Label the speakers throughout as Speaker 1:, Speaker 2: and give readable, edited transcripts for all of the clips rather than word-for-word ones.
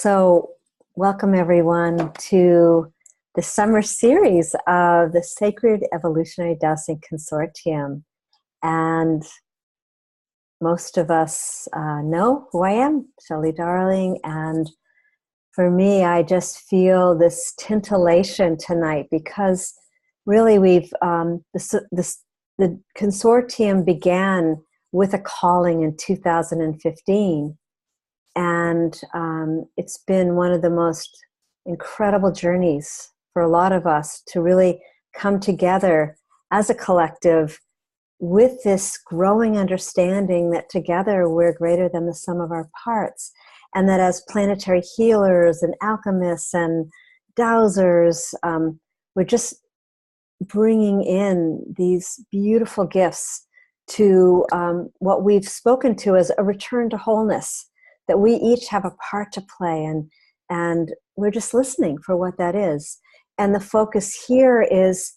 Speaker 1: So, welcome everyone to the summer series of the Sacred Evolutionary Dowsing Consortium. And most of us know who I am, Shelley Darling. And for me, I just feel this titillation tonight because really the consortium began with a calling in 2015. And it's been one of the most incredible journeys for a lot of us to really come together as a collective with this growing understanding that together we're greater than the sum of our parts. And that as planetary healers and alchemists and dowsers, we're just bringing in these beautiful gifts to what we've spoken to as a return to wholeness, that we each have a part to play, and we're just listening for what that is. And the focus here is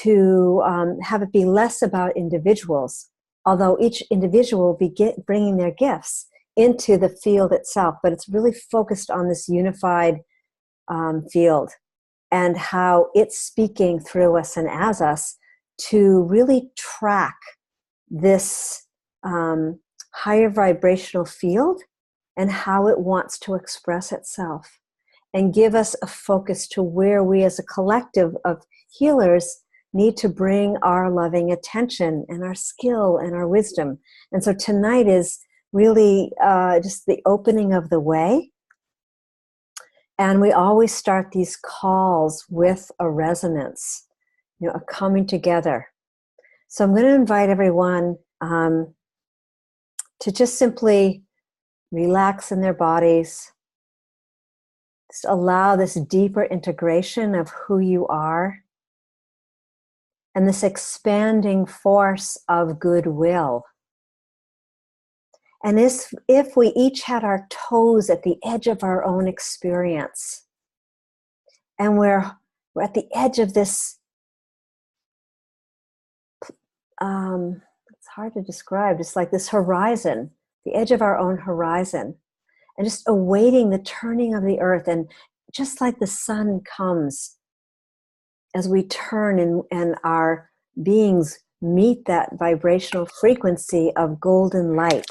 Speaker 1: to have it be less about individuals, although each individual will be bringing their gifts into the field itself, but it's really focused on this unified field and how it's speaking through us and as us to really track this higher vibrational field and how it wants to express itself, and give us a focus to where we as a collective of healers need to bring our loving attention and our skill and our wisdom. And so tonight is really just the opening of the way. And we always start these calls with a resonance, a coming together. So I'm going to invite everyone to just simply relax in their bodies. Just allow this deeper integration of who you are and this expanding force of goodwill. And if we each had our toes at the edge of our own experience, and we're at the edge of this, it's hard to describe, just like this horizon, the edge of our own horizon, and just awaiting the turning of the earth. And just like the sun comes as we turn and our beings meet that vibrational frequency of golden light,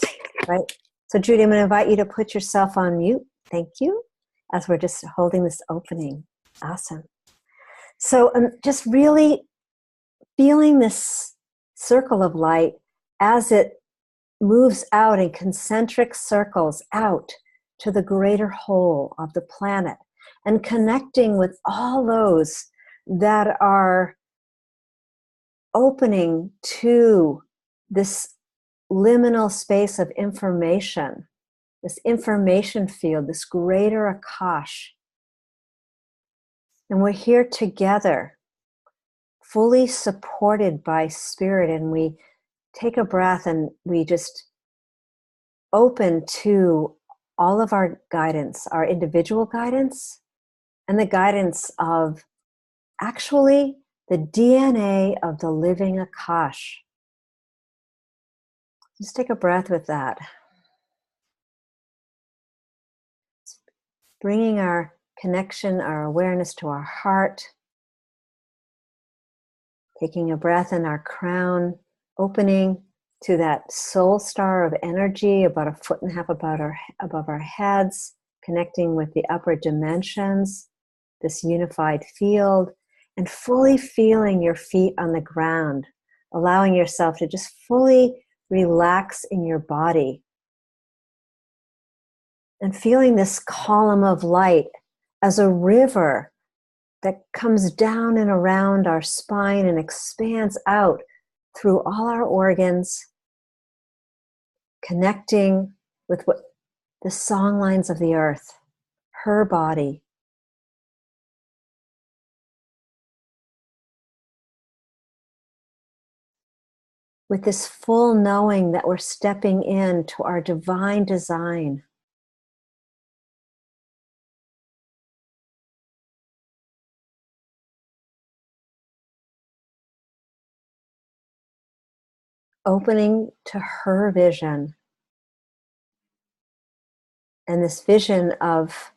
Speaker 1: right? So Judy, I'm going to invite you to put yourself on mute. Thank you. As we're just holding this opening. Awesome. So just really feeling this circle of light as it moves out in concentric circles out to the greater whole of the planet, and connecting with all those that are opening to this liminal space of information, this information field, this greater Akash. And we're here together, fully supported by spirit, and we take a breath and we just open to all of our guidance, our individual guidance, and the guidance of actually the DNA of the living Akash. Just take a breath with that. Bringing our connection, our awareness to our heart. Taking a breath in our crown, opening to that soul star of energy about 1.5 feet above our heads, connecting with the upper dimensions, this unified field, and fully feeling your feet on the ground, allowing yourself to just fully relax in your body. And feeling this column of light as a river that comes down and around our spine and expands out through all our organs, connecting with what the song lines of the earth, her body. With this full knowing that we're stepping into our divine design. Opening to her vision. And this vision of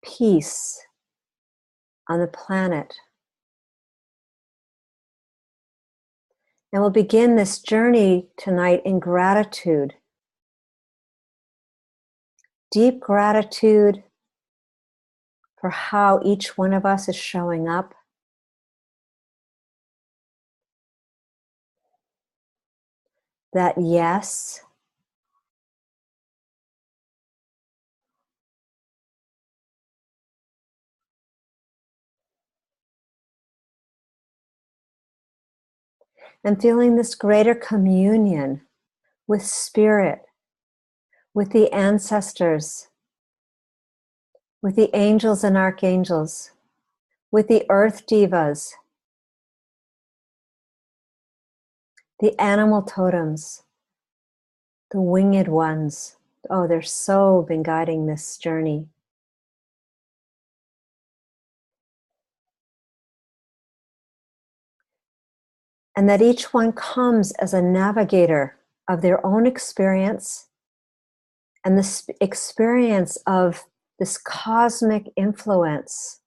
Speaker 1: peace on the planet. And we'll begin this journey tonight in gratitude. Deep gratitude for how each one of us is showing up. That yes, and feeling this greater communion with spirit, with the ancestors, with the angels and archangels, with the earth divas, the animal totems, the winged ones. Oh, they're so been guiding this journey. And that each one comes as a navigator of their own experience and the experience of this cosmic influence.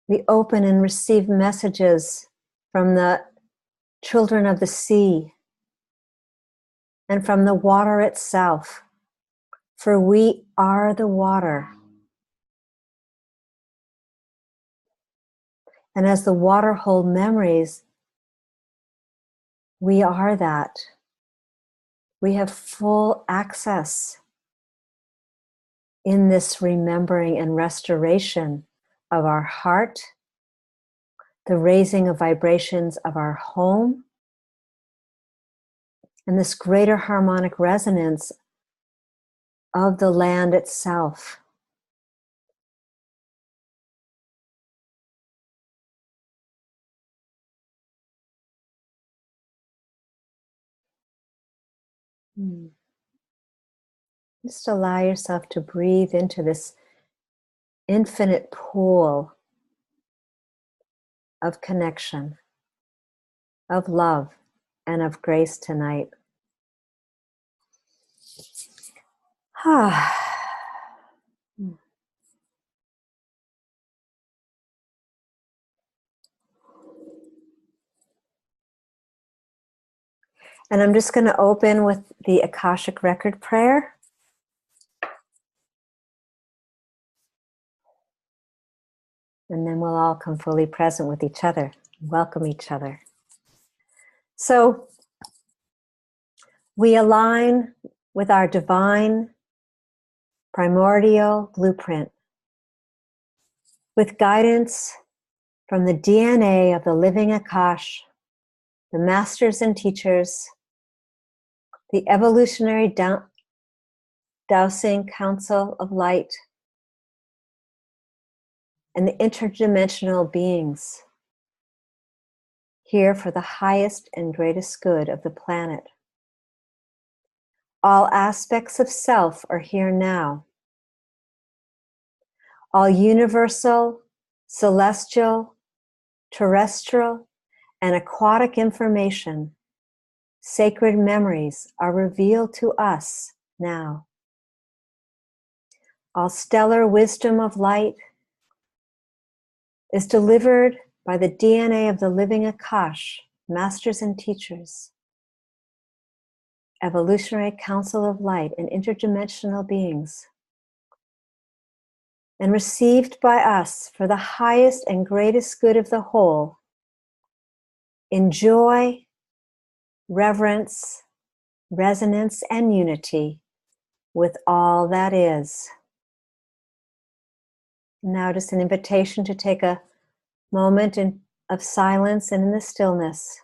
Speaker 1: We open and receive messages from the children of the sea and from the water itself, for we are the water. And as the water hold memories, we are that. We have full access in this remembering and restoration of our heart, the raising of vibrations of our home, and this greater harmonic resonance of the land itself. Just allow yourself to breathe into this infinite pool of connection, of love, and of grace tonight. And I'm just going to open with the Akashic Record prayer. And then we'll all come fully present with each other, welcome each other. So we align with our divine primordial blueprint with guidance from the DNA of the living Akash, the masters and teachers, the evolutionary dowsing council of light, and the interdimensional beings here for the highest and greatest good of the planet. All aspects of self are here now. All universal, celestial, terrestrial, and aquatic information, sacred memories are revealed to us now. All stellar wisdom of light is delivered by the DNA of the living Akash, masters and teachers, evolutionary council of light, and interdimensional beings, and received by us for the highest and greatest good of the whole, in joy, reverence, resonance, and unity with all that is. Now just an invitation to take a moment of silence and in the stillness.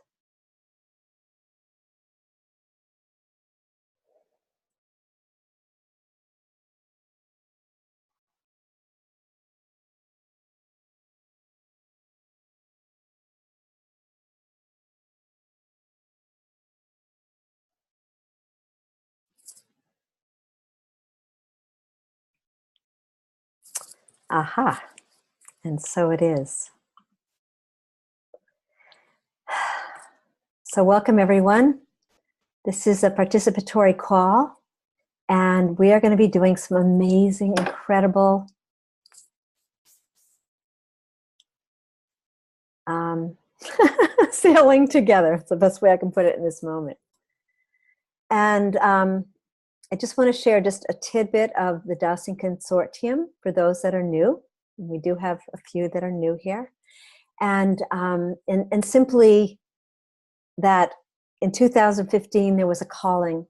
Speaker 1: Aha, and so it is. So welcome everyone. This is a participatory call And we are going to be doing some amazing, incredible sailing together. It's the best way I can put it in this moment. And I just want to share just a tidbit of the Dowsing Consortium for those that are new. We do have a few that are new here. And simply that in 2015, there was a calling,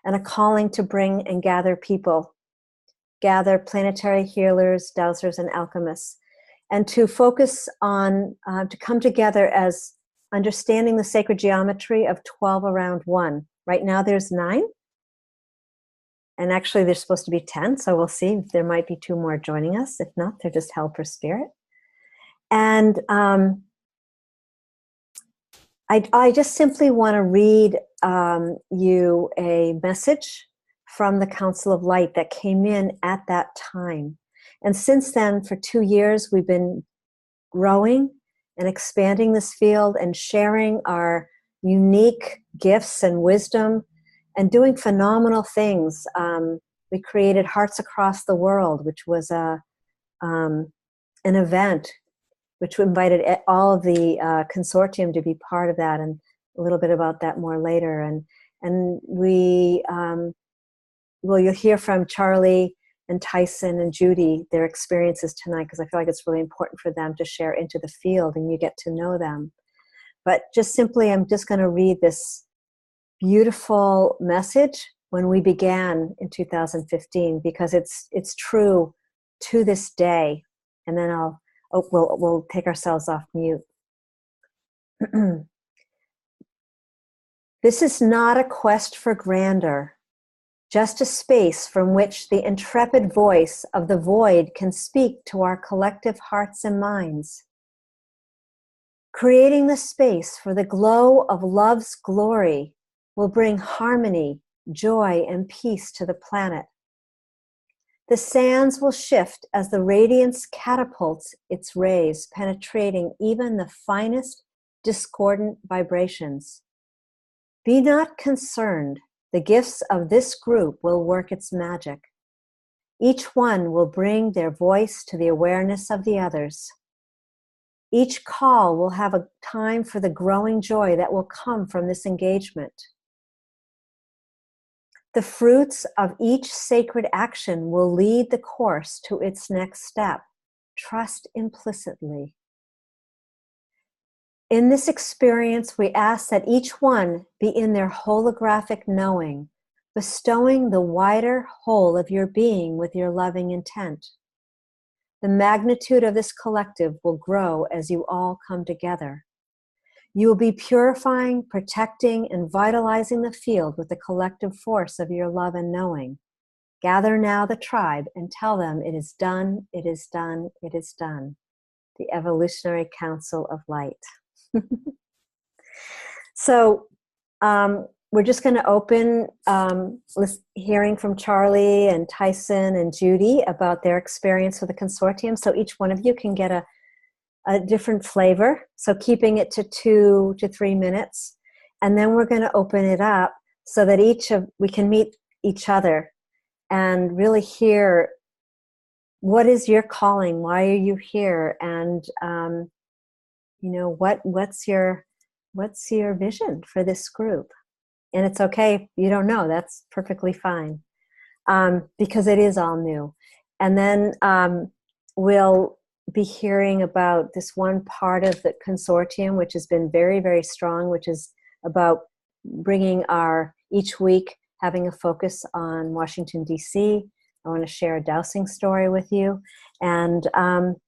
Speaker 1: and a calling to bring and gather people, gather planetary healers, dowsers, and alchemists, and to focus on, to come together as understanding the sacred geometry of 12 around 1. Right now there's 9, and actually there's supposed to be 10, so we'll see if there might be 2 more joining us. If not, they're just helper spirit. And I just simply want to read you a message from the Council of Light that came in at that time. And since then, for 2 years, we've been growing and expanding this field and sharing our unique gifts and wisdom and doing phenomenal things. We created Hearts Across the World, which was an event which invited all of the consortium to be part of that, and a little bit about that more later. And we, well, you'll hear from Charlie and Tyson and Judy, their experiences tonight, because I feel like it's really important for them to share into the field and you get to know them. But just simply, I'm just going to read this beautiful message when we began in 2015, because it's true to this day. And then we'll take ourselves off mute. This is not a quest for grandeur, just a space from which the intrepid voice of the void can speak to our collective hearts and minds. Creating the space for the glow of love's glory will bring harmony, joy, and peace to the planet. The sands will shift as the radiance catapults its rays, penetrating even the finest discordant vibrations. Be not concerned, the gifts of this group will work its magic. Each one will bring their voice to the awareness of the others. Each call will have a time for the growing joy that will come from this engagement. The fruits of each sacred action will lead the course to its next step. Trust implicitly. In this experience, we ask that each one be in their holographic knowing, bestowing the wider whole of your being with your loving intent. The magnitude of this collective will grow as you all come together. You will be purifying, protecting, and vitalizing the field with the collective force of your love and knowing. Gather now the tribe and tell them it is done, it is done, it is done. The Evolutionary Council of Light. So we're just going to open hearing from Charlie and Tyson and Judy about their experience with the consortium. So each one of you can get a different flavor, so keeping it to 2 to 3 minutes, and then we're going to open it up so that we can meet each other and really hear what is your calling, why are you here, and what's your vision for this group. And it's okay if you don't know, that's perfectly fine, because it is all new. And then we'll be hearing about this one part of the consortium, which has been very, very strong, which is about bringing each week having a focus on Washington, D.C. I want to share a dowsing story with you, and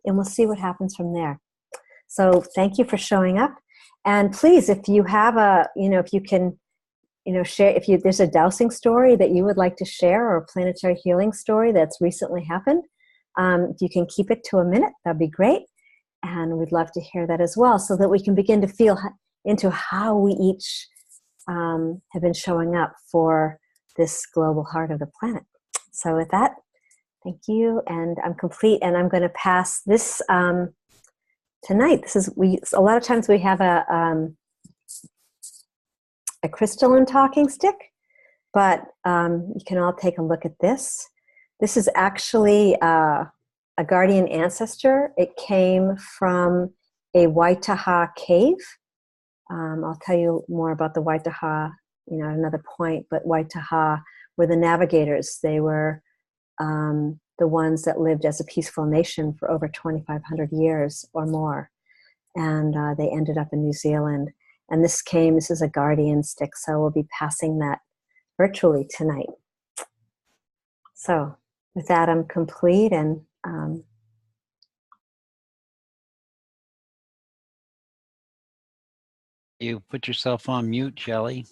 Speaker 1: we'll see what happens from there. So thank you for showing up. And please, if you have if you can, share, there's a dowsing story that you would like to share, or a planetary healing story that's recently happened, if you can keep it to a minute, that'd be great. And we'd love to hear that as well, so that we can begin to feel into how we each have been showing up for this global heart of the planet. So with that, thank you. And I'm complete, and I'm going to pass this tonight. A lot of times we have a crystalline talking stick, But you can all take a look at this. This is actually a guardian ancestor. It came from a Waitaha cave. I'll tell you more about the Waitaha, at another point. But Waitaha were the navigators. They were the ones that lived as a peaceful nation for over 2,500 years or more. And they ended up in New Zealand. And this is a guardian stick, so we'll be passing that virtually tonight. So with that, I'm complete. And
Speaker 2: you put yourself on mute, Shelley.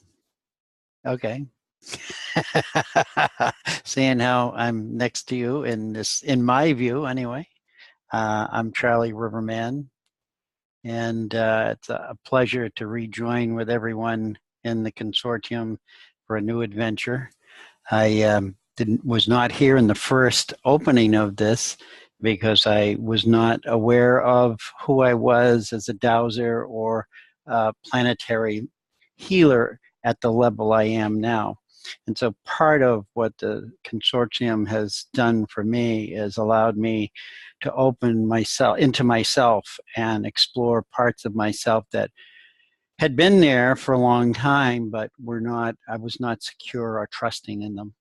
Speaker 2: Okay. Seeing how I'm next to you in my view anyway. I'm Charlie Riverman, and it's a pleasure to rejoin with everyone in the consortium for a new adventure. I was not here in the first opening of this because I was not aware of who I was as a dowser or a planetary healer at the level I am now. And so part of what the consortium has done for me is allowed me to open myself into myself and explore parts of myself that had been there for a long time, but I was not secure or trusting in them.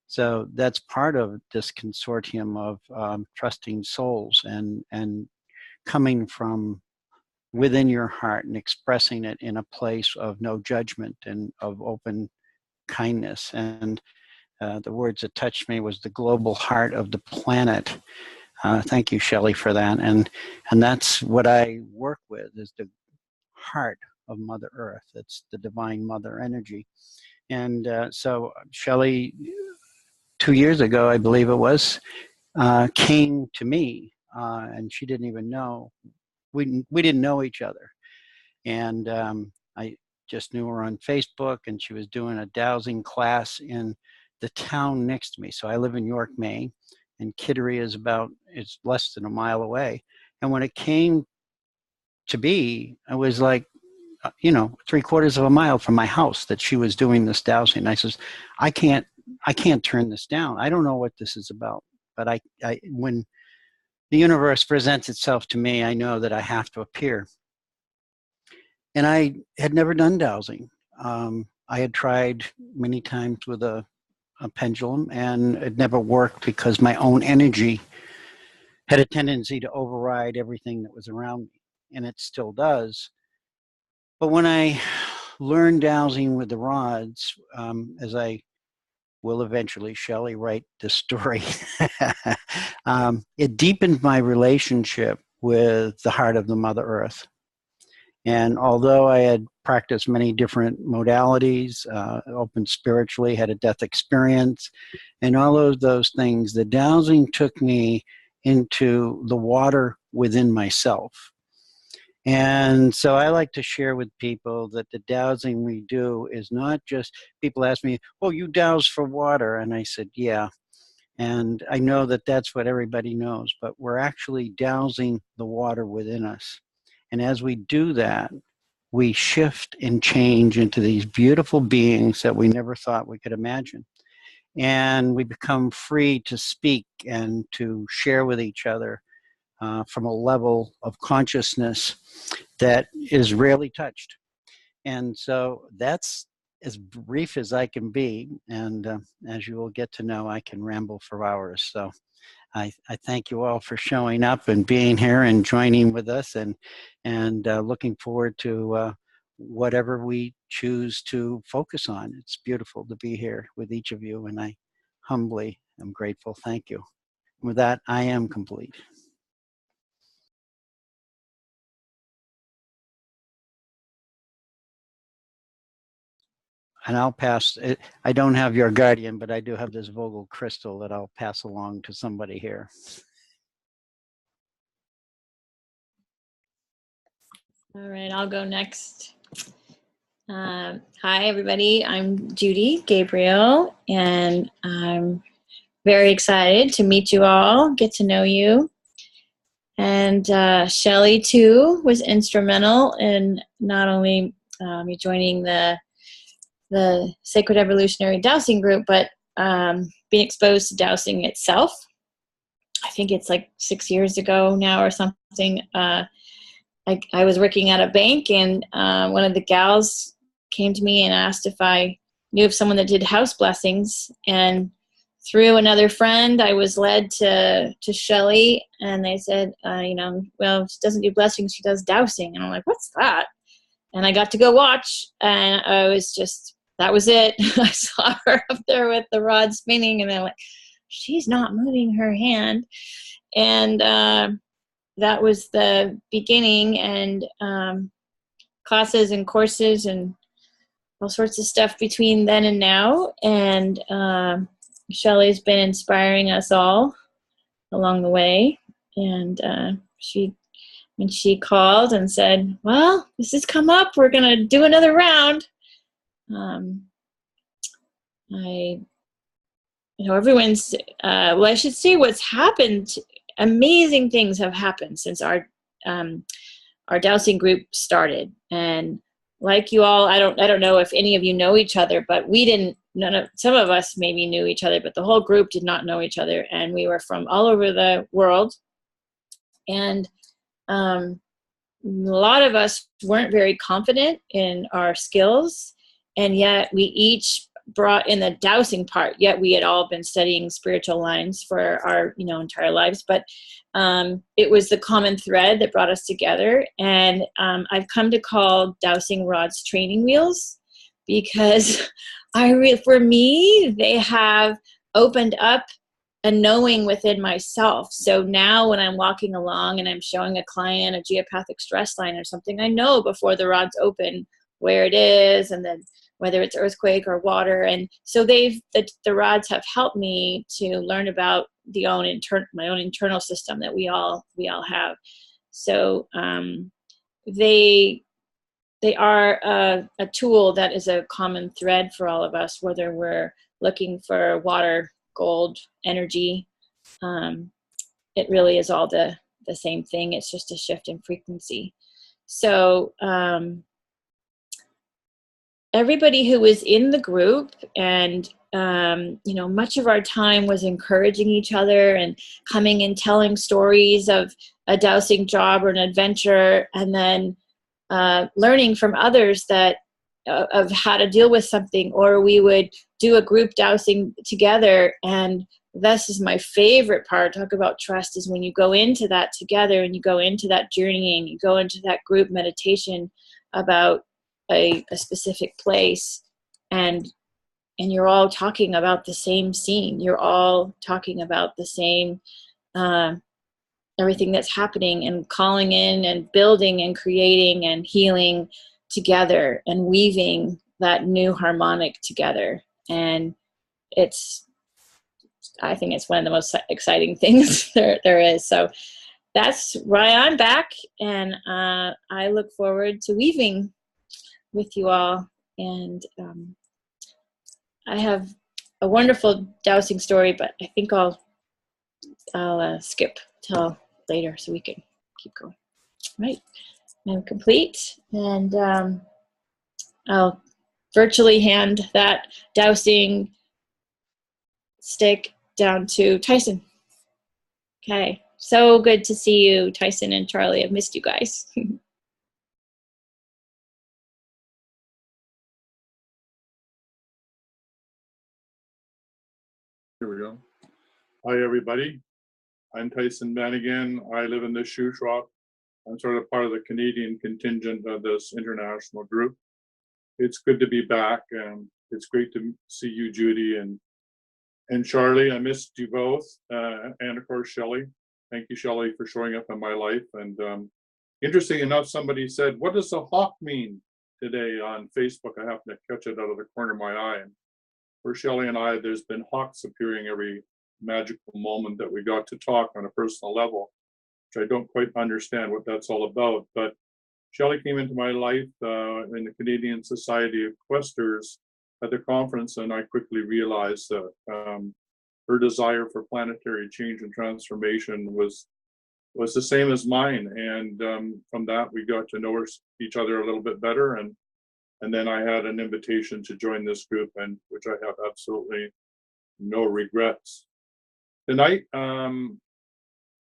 Speaker 2: So that's part of this consortium of trusting souls and coming from within your heart and expressing it in a place of no judgment and of open kindness. And the words that touched me was the global heart of the planet. Thank you, Shelley, for that. And that's what I work with, is the heart of Mother Earth. It's the divine mother energy. And so Shelley, 2 years ago, I believe it was, came to me, and she didn't even know. We didn't know each other. And I just knew her on Facebook, and she was doing a dowsing class in the town next to me. So I live in York, Maine, and Kittery is less than a mile away. And when it came to be, I was like, 3/4 of a mile from my house that she was doing this dowsing. And I says, I can't turn this down. I don't know what this is about, but I when the universe presents itself to me, I know that I have to appear. And I had never done dowsing. I had tried many times with a pendulum, and it never worked because my own energy had a tendency to override everything that was around me, and it still does. But when I learned dowsing with the rods, as I will eventually, Shelley, write the story, it deepened my relationship with the heart of the Mother Earth. And although I had practiced many different modalities, opened spiritually, had a death experience, and all of those things, the dowsing took me into the water within myself. And so I like to share with people that the dowsing we do is not just, people ask me, oh, you douse for water. And I said, yeah. And I know that that's what everybody knows, but we're actually dowsing the water within us. And as we do that, we shift and change into these beautiful beings that we never thought we could imagine. And we become free to speak and to share with each other from a level of consciousness that is rarely touched. And so that's as brief as I can be. And as you will get to know, I can ramble for hours. So I thank you all for showing up and being here and joining with us, and looking forward to whatever we choose to focus on. It's beautiful to be here with each of you, and I humbly am grateful. Thank you. With that, I am complete. And I'll pass it. I don't have your guardian, but I do have this Vogel crystal that I'll pass along to somebody here.
Speaker 3: All right, I'll go next. Hi, everybody. I'm Judy Gabriel, and I'm very excited to meet you all, get to know you. And Shelley, too, was instrumental in not only me joining the the Sacred Evolutionary Dowsing group, but being exposed to dowsing itself, I think it's like 6 years ago now or something. I was working at a bank, and one of the gals came to me and asked if I knew of someone that did house blessings. And through another friend, I was led to Shelley, and they said, well, she doesn't do blessings, she does dowsing. And I'm like, what's that? And I got to go watch, and I was just, that was it. I saw her up there with the rod spinning, and I'm like, she's not moving her hand. And that was the beginning, and classes and courses and all sorts of stuff between then and now. And Shelley's been inspiring us all along the way. And when she called and said, well, this has come up, we're going to do another round. Everyone's, I should say what's happened. Amazing things have happened since our dowsing group started. And like you all, I don't know if any of you know each other, but some of us maybe knew each other, but the whole group did not know each other. And we were from all over the world. And a lot of us weren't very confident in our skills, and yet we each brought in the dowsing part, yet we had all been studying spiritual lines for our entire lives. But it was the common thread that brought us together. And I've come to call dowsing rods training wheels, because for me, they have opened up a knowing within myself. So now when I'm walking along and I'm showing a client a geopathic stress line or something, I know before the rod's open where it is, and then whether it's earthquake or water. And so the rods have helped me to learn about my own internal system that we all have. So they are a tool that is a common thread for all of us, whether we're looking for water, gold, energy. It really is all the same thing. It's just a shift in frequency. So everybody who was in the group, and much of our time was encouraging each other and coming and telling stories of a dowsing job or an adventure, and then learning from others that of how to deal with something. Or we would do a group dowsing together, and this is my favorite part. Talk about trust, is when you go into that together and you go into that journeying, you go into that group meditation about a specific place, and you're all talking about the same scene. You're all talking about the same everything that's happening, and calling in and building and creating and healing together and weaving that new harmonic together. And I think it's one of the most exciting things there is. So that's why I'm back, and I look forward to weaving with you all. And I have a wonderful dowsing story, but I think I'll skip till later so we can keep going. Right, I'm complete, and I'll virtually hand that dowsing stick down to Tyson. Okay, so good to see you, Tyson and Charlie. I've missed you guys.
Speaker 4: Here we go. Hi, everybody. I'm Tyson Manigan. I live in the Shuswap. I'm sort of part of the Canadian contingent of this international group. It's good to be back, and it's great to see you, Judy and Charlie. I missed you both, and of course, Shelley. Thank you, Shelley, for showing up in my life. And interesting enough, somebody said, "What does a hawk mean?" today on Facebook. I happened to catch it out of the corner of my eye. And for Shelley and I, there's been hawks appearing every magical moment that we got to talk on a personal level, which I don't quite understand what that's all about. But Shelley came into my life in the Canadian Society of Questers at the conference, and I quickly realized that her desire for planetary change and transformation was the same as mine. And from that, we got to know each other a little bit better. And And then I had an invitation to join this group, and which I have absolutely no regrets. Tonight, I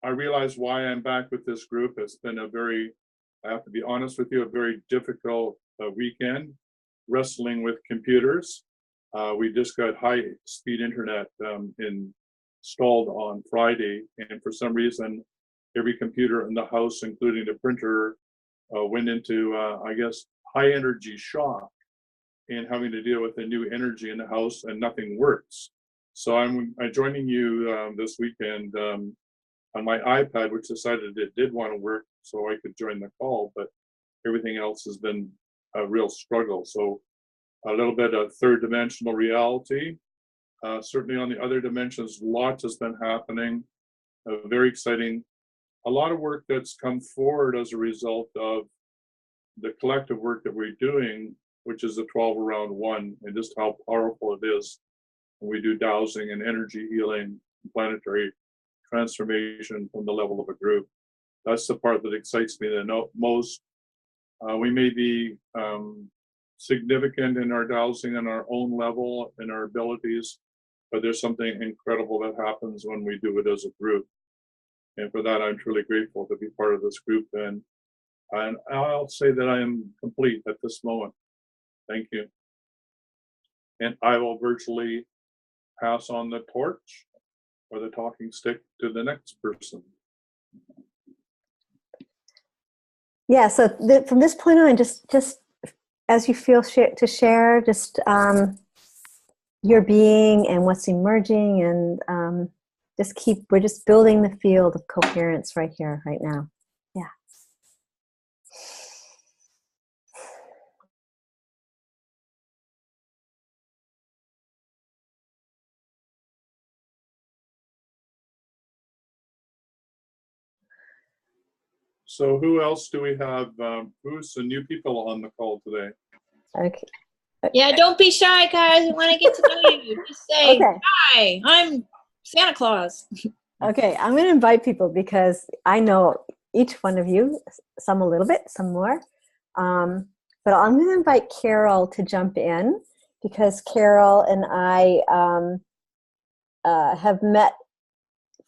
Speaker 4: realize why I'm back with this group. It's been I have to be honest with you, a very difficult weekend wrestling with computers. We just got high-speed internet installed on Friday, and for some reason, every computer in the house, including the printer, went into, I guess, high energy shock and having to deal with the new energy in the house, and nothing works. So I'm joining you this weekend on my iPad, which decided it did want to work so I could join the call, but everything else has been a real struggle. So a little bit of third dimensional reality. Certainly on the other dimensions, lots has been happening. Very exciting. A lot of work that's come forward as a result of the collective work that we're doing, which is the 12 around one, and just how powerful it is when we do dowsing and energy healing, planetary transformation from the level of a group. That's the part that excites me the most. We may be significant in our dowsing on our own level and our abilities, but there's something incredible that happens when we do it as a group. And for that, I'm truly grateful to be part of this group. And I'll say that I am complete at this moment. Thank you. And I will virtually pass on the torch or the talking stick to the next person.
Speaker 1: Yeah, so from this point on, just as you feel to share, just your being and what's emerging, and we're just building the field of coherence right here, right now. Yeah.
Speaker 4: So who else do we have? Who's the new people on the call today?
Speaker 1: Okay.
Speaker 3: Yeah, don't be shy, guys. We want to get to know you. Just say,
Speaker 1: Okay.
Speaker 3: Hi, I'm Santa Claus.
Speaker 1: Okay, I'm going to invite people because I know each one of you, some a little bit, some more. But I'm going to invite Carol to jump in because Carol and I have met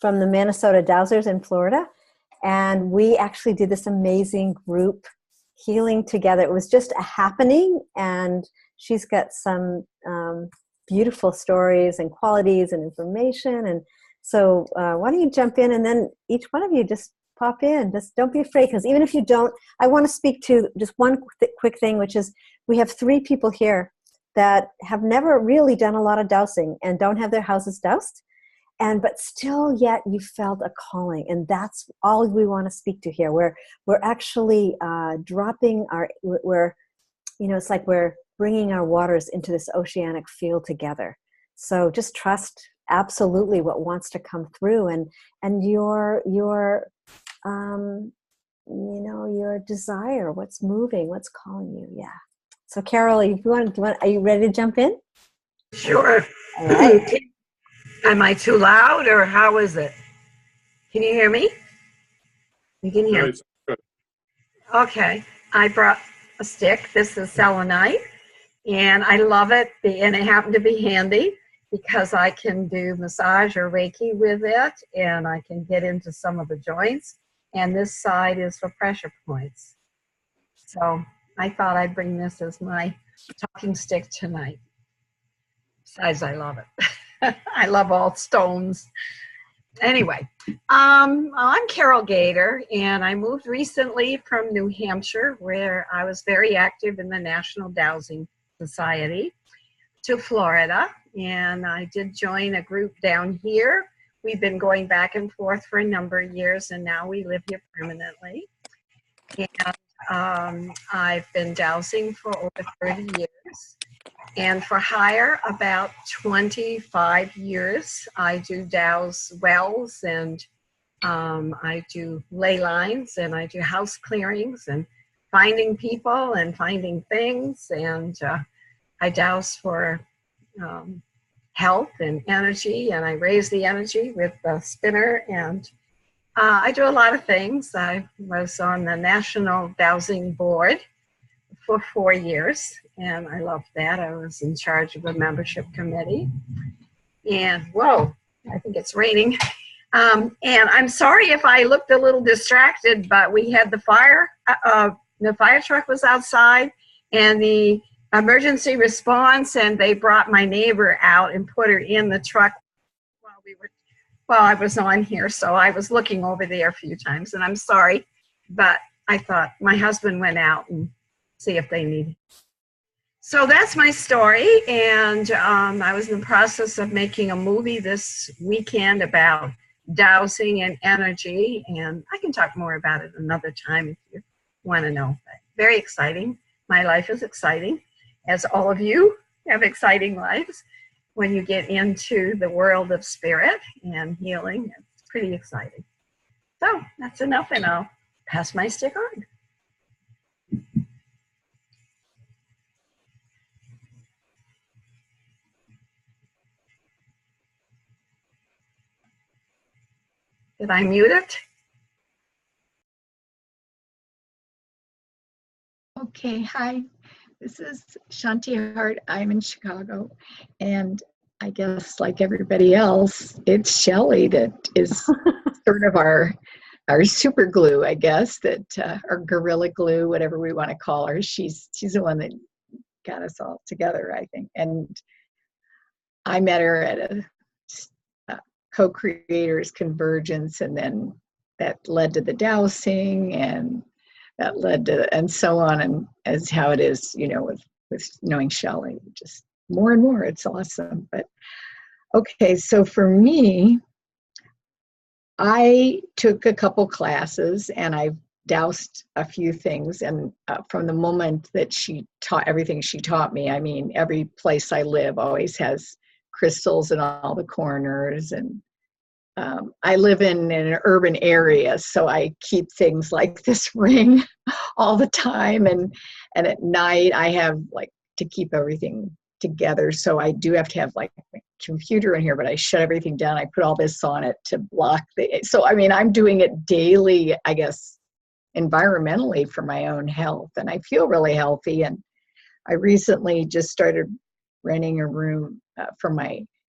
Speaker 1: from the Minnesota Dowsers in Florida. And we actually did this amazing group healing together. It was just a happening, and she's got some beautiful stories and qualities and information. And so why don't you jump in, and then each one of you just pop in. Just don't be afraid, because even if you don't, I want to speak to just one quick thing, which is we have 3 people here that have never really done a lot of dowsing and don't have their houses doused. But still yet you felt a calling, and that's all we want to speak to here. We're actually dropping it's like we're bringing our waters into this oceanic field together. So just trust absolutely what wants to come through, and your desire, what's moving, what's calling you. Yeah. So Carol, if you want, are you ready to jump in?
Speaker 5: Sure.
Speaker 1: All right.
Speaker 5: Am I too loud, or how is it? Can you hear me? You can hear me.
Speaker 4: Good.
Speaker 5: Okay. I brought a stick. This is selenite, and I love it. And it happened to be handy because I can do massage or Reiki with it, and I can get into some of the joints. And this side is for pressure points. So I thought I'd bring this as my talking stick tonight. Besides, I love it. I love all stones. Anyway, I'm Carol Gator, and I moved recently from New Hampshire, where I was very active in the National Dowsing Society, to Florida, and I did join a group down here. We've been going back and forth for a number of years, and now we live here permanently. And I've been dowsing for over 30 years. And for hire, about 25 years. I do douse wells, and I do ley lines, and I do house clearings, and finding people and finding things. And I douse for health and energy, and I raise the energy with the spinner. And I do a lot of things. I was on the National Dowsing Board for 4 years, and I loved that. I was in charge of a membership committee. And whoa, I think it's raining. And I'm sorry if I looked a little distracted, but we had the fire truck was outside and the emergency response, and they brought my neighbor out and put her in the truck while I was on here. So I was looking over there a few times, and I'm sorry, but I thought my husband went out and see if they need. So that's my story, and I was in the process of making a movie this weekend about dowsing and energy, and I can talk more about it another time if you want to know. But very exciting. My life is exciting, as all of you have exciting lives. When you get into the world of spirit and healing, it's pretty exciting. So that's enough, and I'll pass my stick on. Did I mute it?
Speaker 6: Okay, hi. This is Shanti Hart. I'm in Chicago, and I guess like everybody else, it's Shelley that is sort of our super glue, I guess, that or gorilla glue, whatever we want to call her. She's the one that got us all together, I think. And I met her at a co-creators convergence, and then that led to the dowsing, and that led to, and so on, and as how it is, you know, with knowing Shelley, just more and more, it's awesome. But okay, so for me, I took a couple classes and I doused a few things, and from the moment that she taught everything she taught me, I mean, every place I live always has crystals in all the corners, and I live in an urban area, so I keep things like this ring all the time, and at night I have like to keep everything together, so I do have to have like my computer in here, but I shut everything down. I put all this on it to block so I mean, I'm doing it daily, I guess, environmentally for my own health, and I feel really healthy. And I recently just started renting a room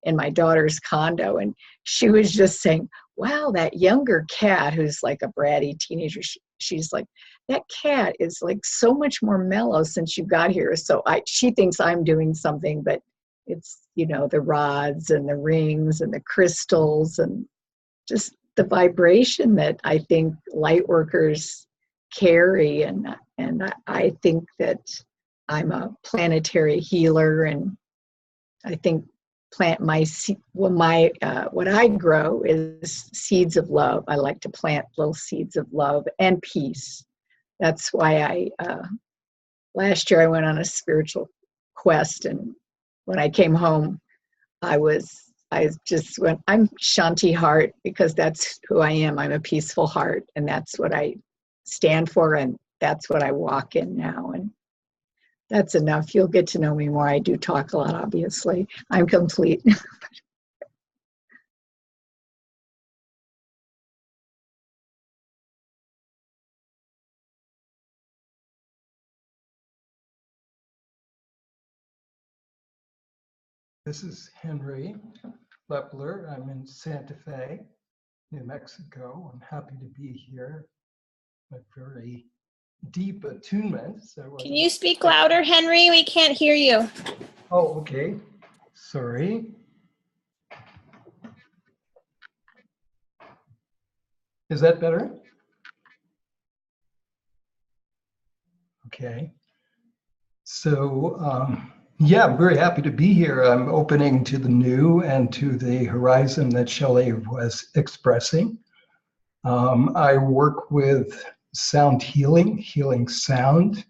Speaker 6: in my daughter's condo, and she was just saying, wow, that younger cat, who's like a bratty teenager, she's like, that cat is like so much more mellow since you got here. So she thinks I'm doing something, but it's, you know, the rods and the rings and the crystals and just the vibration that I think light workers carry. And I think that I'm a planetary healer, and I think what I grow is seeds of love. I like to plant little seeds of love and peace. That's why last year I went on a spiritual quest, and when I came home, I just went, I'm Shanti Heart, because that's who I am. I'm a peaceful heart, and that's what I stand for, and that's what I walk in now. And that's enough. You'll get to know me more. I do talk a lot, obviously. I'm complete.
Speaker 7: This is Henry Lepler. I'm in Santa Fe, New Mexico. I'm happy to be here. A very deep attunement. So
Speaker 3: Can you speak louder, Henry? We can't hear you.
Speaker 7: Oh, okay. Sorry. Is that better? Okay. So, yeah, I'm very happy to be here. I'm opening to the new and to the horizon that Shelley was expressing. I work with sound healing sound.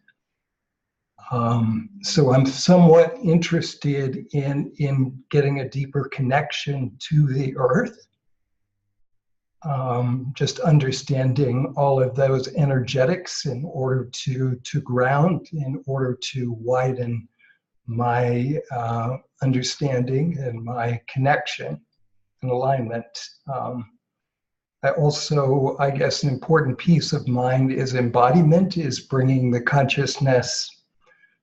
Speaker 7: So I'm somewhat interested in getting a deeper connection to the earth. Just understanding all of those energetics in order to ground, in order to widen my understanding and my connection and alignment. I guess an important piece of mine is embodiment, is bringing the consciousness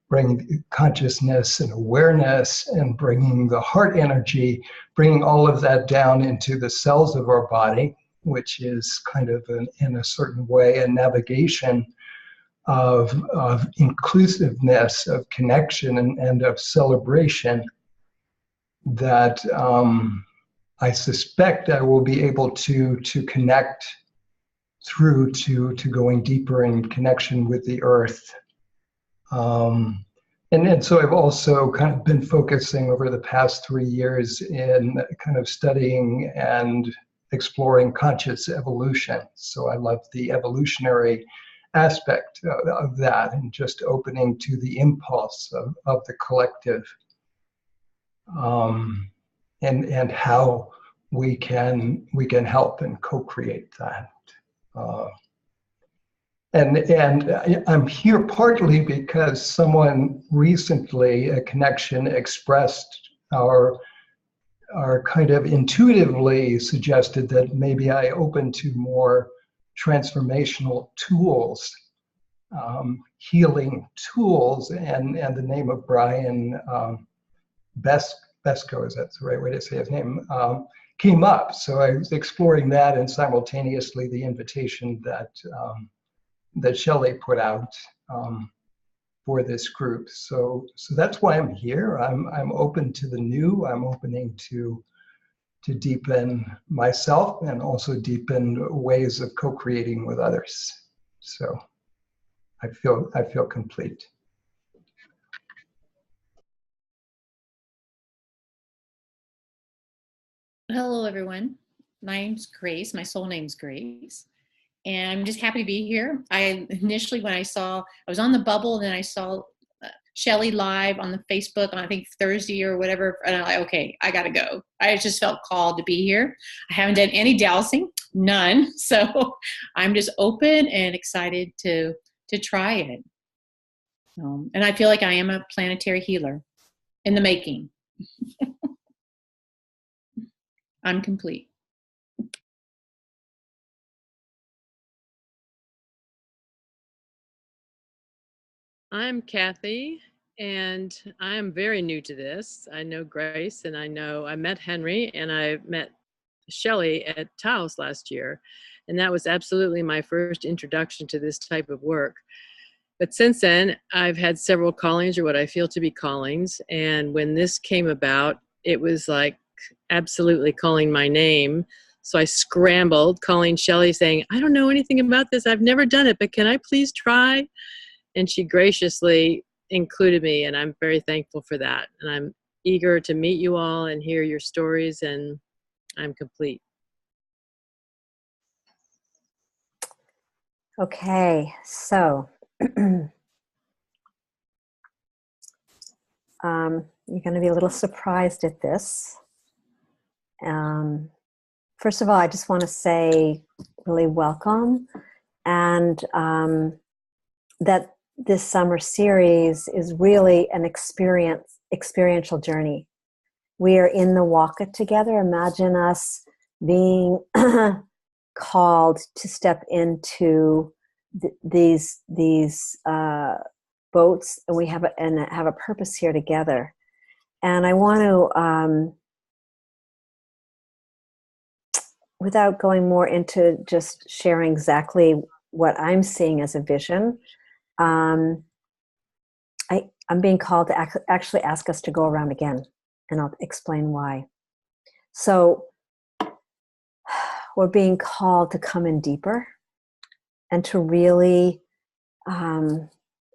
Speaker 7: bringing consciousness and awareness and bringing the heart energy, bringing all of that down into the cells of our body, which is kind of in a certain way a navigation of inclusiveness, of connection, and of celebration that I suspect I will be able to connect through to going deeper in connection with the earth. And so I've also kind of been focusing over the past 3 years in kind of studying and exploring conscious evolution. So I love the evolutionary aspect of that, and just opening to the impulse of the collective, and how we can help and co-create that. And I'm here partly because someone recently, a connection, expressed our kind of intuitively suggested that maybe I open to more transformational tools, healing tools, and the name of Brian Besco, is that the right way to say his name, came up. So I was exploring that, and simultaneously the invitation that Shelley put out for this group. So that's why I'm here. I'm open to the new. I'm opening to deepen myself and also deepen ways of co-creating with others. So I feel complete.
Speaker 8: Hello, everyone. My name's Grace. My soul name's Grace. And I'm just happy to be here. I initially, when I was on the bubble, and then I saw Shelley live on the Facebook on, I think, Thursday or whatever. And I'm like, okay, I got to go. I just felt called to be here. I haven't done any dowsing, none. So I'm just open and excited to try it. And I feel like I am a planetary healer in the making. I'm complete.
Speaker 9: I'm Kathy, and I'm very new to this. I know Grace, and I met Henry, and I met Shelley at Taos last year, and that was absolutely my first introduction to this type of work. But since then, I've had several callings, or what I feel to be callings, and when this came about, it was like absolutely calling my name. So I scrambled, calling Shelley, saying, I don't know anything about this. I've never done it, but can I please try? And she graciously included me, and I'm very thankful for that. And I'm eager to meet you all and hear your stories, and I'm complete.
Speaker 1: Okay, so you're going to be a little surprised at this. First of all, I just want to say really welcome, and that this summer series is really an experiential journey. We are in the Waka together. Imagine us being called to step into these boats, and we have a purpose here together. And I want to, without going more into just sharing exactly what I'm seeing as a vision, I'm being called to actually ask us to go around again, and I'll explain why. So we're being called to come in deeper and to really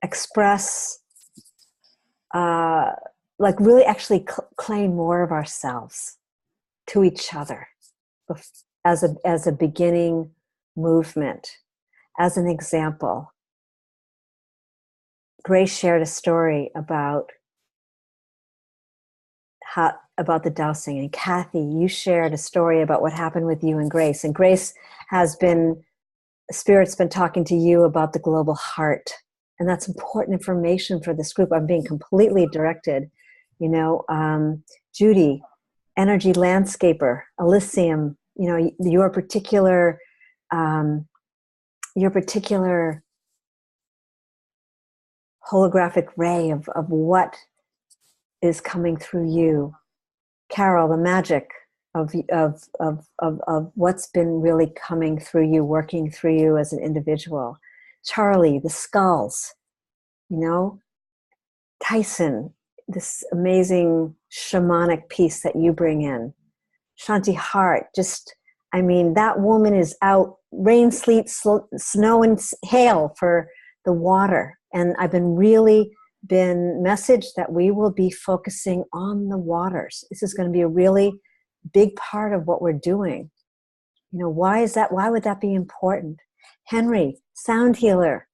Speaker 1: express, like really actually claim more of ourselves to each other as a beginning movement. As an example, Grace shared a story about the dowsing, and Kathy, you shared a story about what happened with you and Grace. And Grace Spirit's been talking to you about the global heart, and that's important information for this group. I'm being completely directed. Judy, energy landscaper, Elysium, your particular holographic ray of what is coming through you. Carol, the magic of what's been really coming through you, working through you as an individual. Charlie, the skulls, you know. Tyson, this amazing shamanic piece that you bring in. Shanti Hart, just, I mean, that woman is out, rain, sleet, snow, and hail for the water. And I've been messaged that we will be focusing on the waters. This is going to be a really big part of what we're doing. You know, why is that? Why would that be important? Henry, sound healer,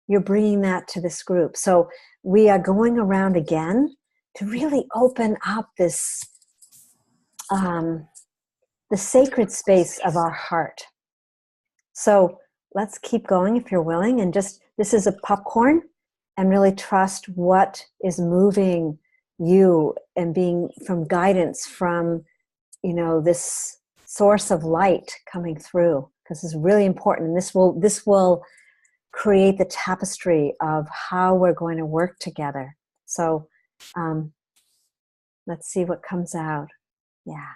Speaker 1: you're bringing that to this group. So we are going around again to really open up this, the sacred space of our heart. So let's keep going if you're willing, and just, this is a popcorn, and really trust what is moving you and being from guidance from, you know, this source of light coming through, because it's really important. And this will create the tapestry of how we're going to work together. So let's see what comes out. Yeah.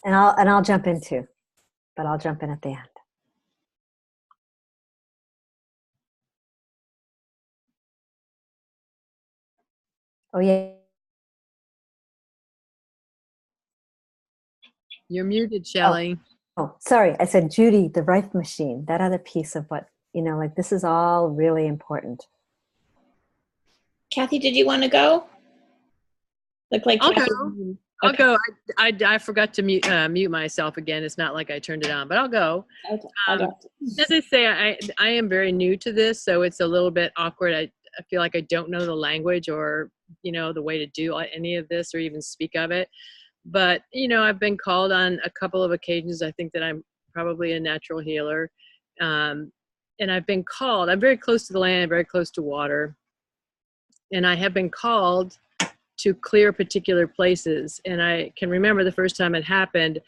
Speaker 1: And I'll jump in too, but I'll jump in at the end. Oh yeah.
Speaker 9: You're muted, Shelley.
Speaker 1: Oh, sorry. I said Judy, the rife machine, that other piece of what, you know, like this is all really important.
Speaker 3: Kathy, did you want to go? Look like
Speaker 9: I'll
Speaker 3: Kathy.
Speaker 9: go. I'll go. I forgot to mute myself again. It's not like I turned it on, but I'll go.
Speaker 3: Okay, I'll go.
Speaker 9: As I say, I am very new to this, so it's a little bit awkward. I feel like I don't know the language or, you know, the way to do any of this or even speak of it. But, you know, I've been called on a couple of occasions. I think that I'm probably a natural healer. And I've been called, I'm very close to the land, very close to water. And I have been called to clear particular places. And I can remember the first time it happened,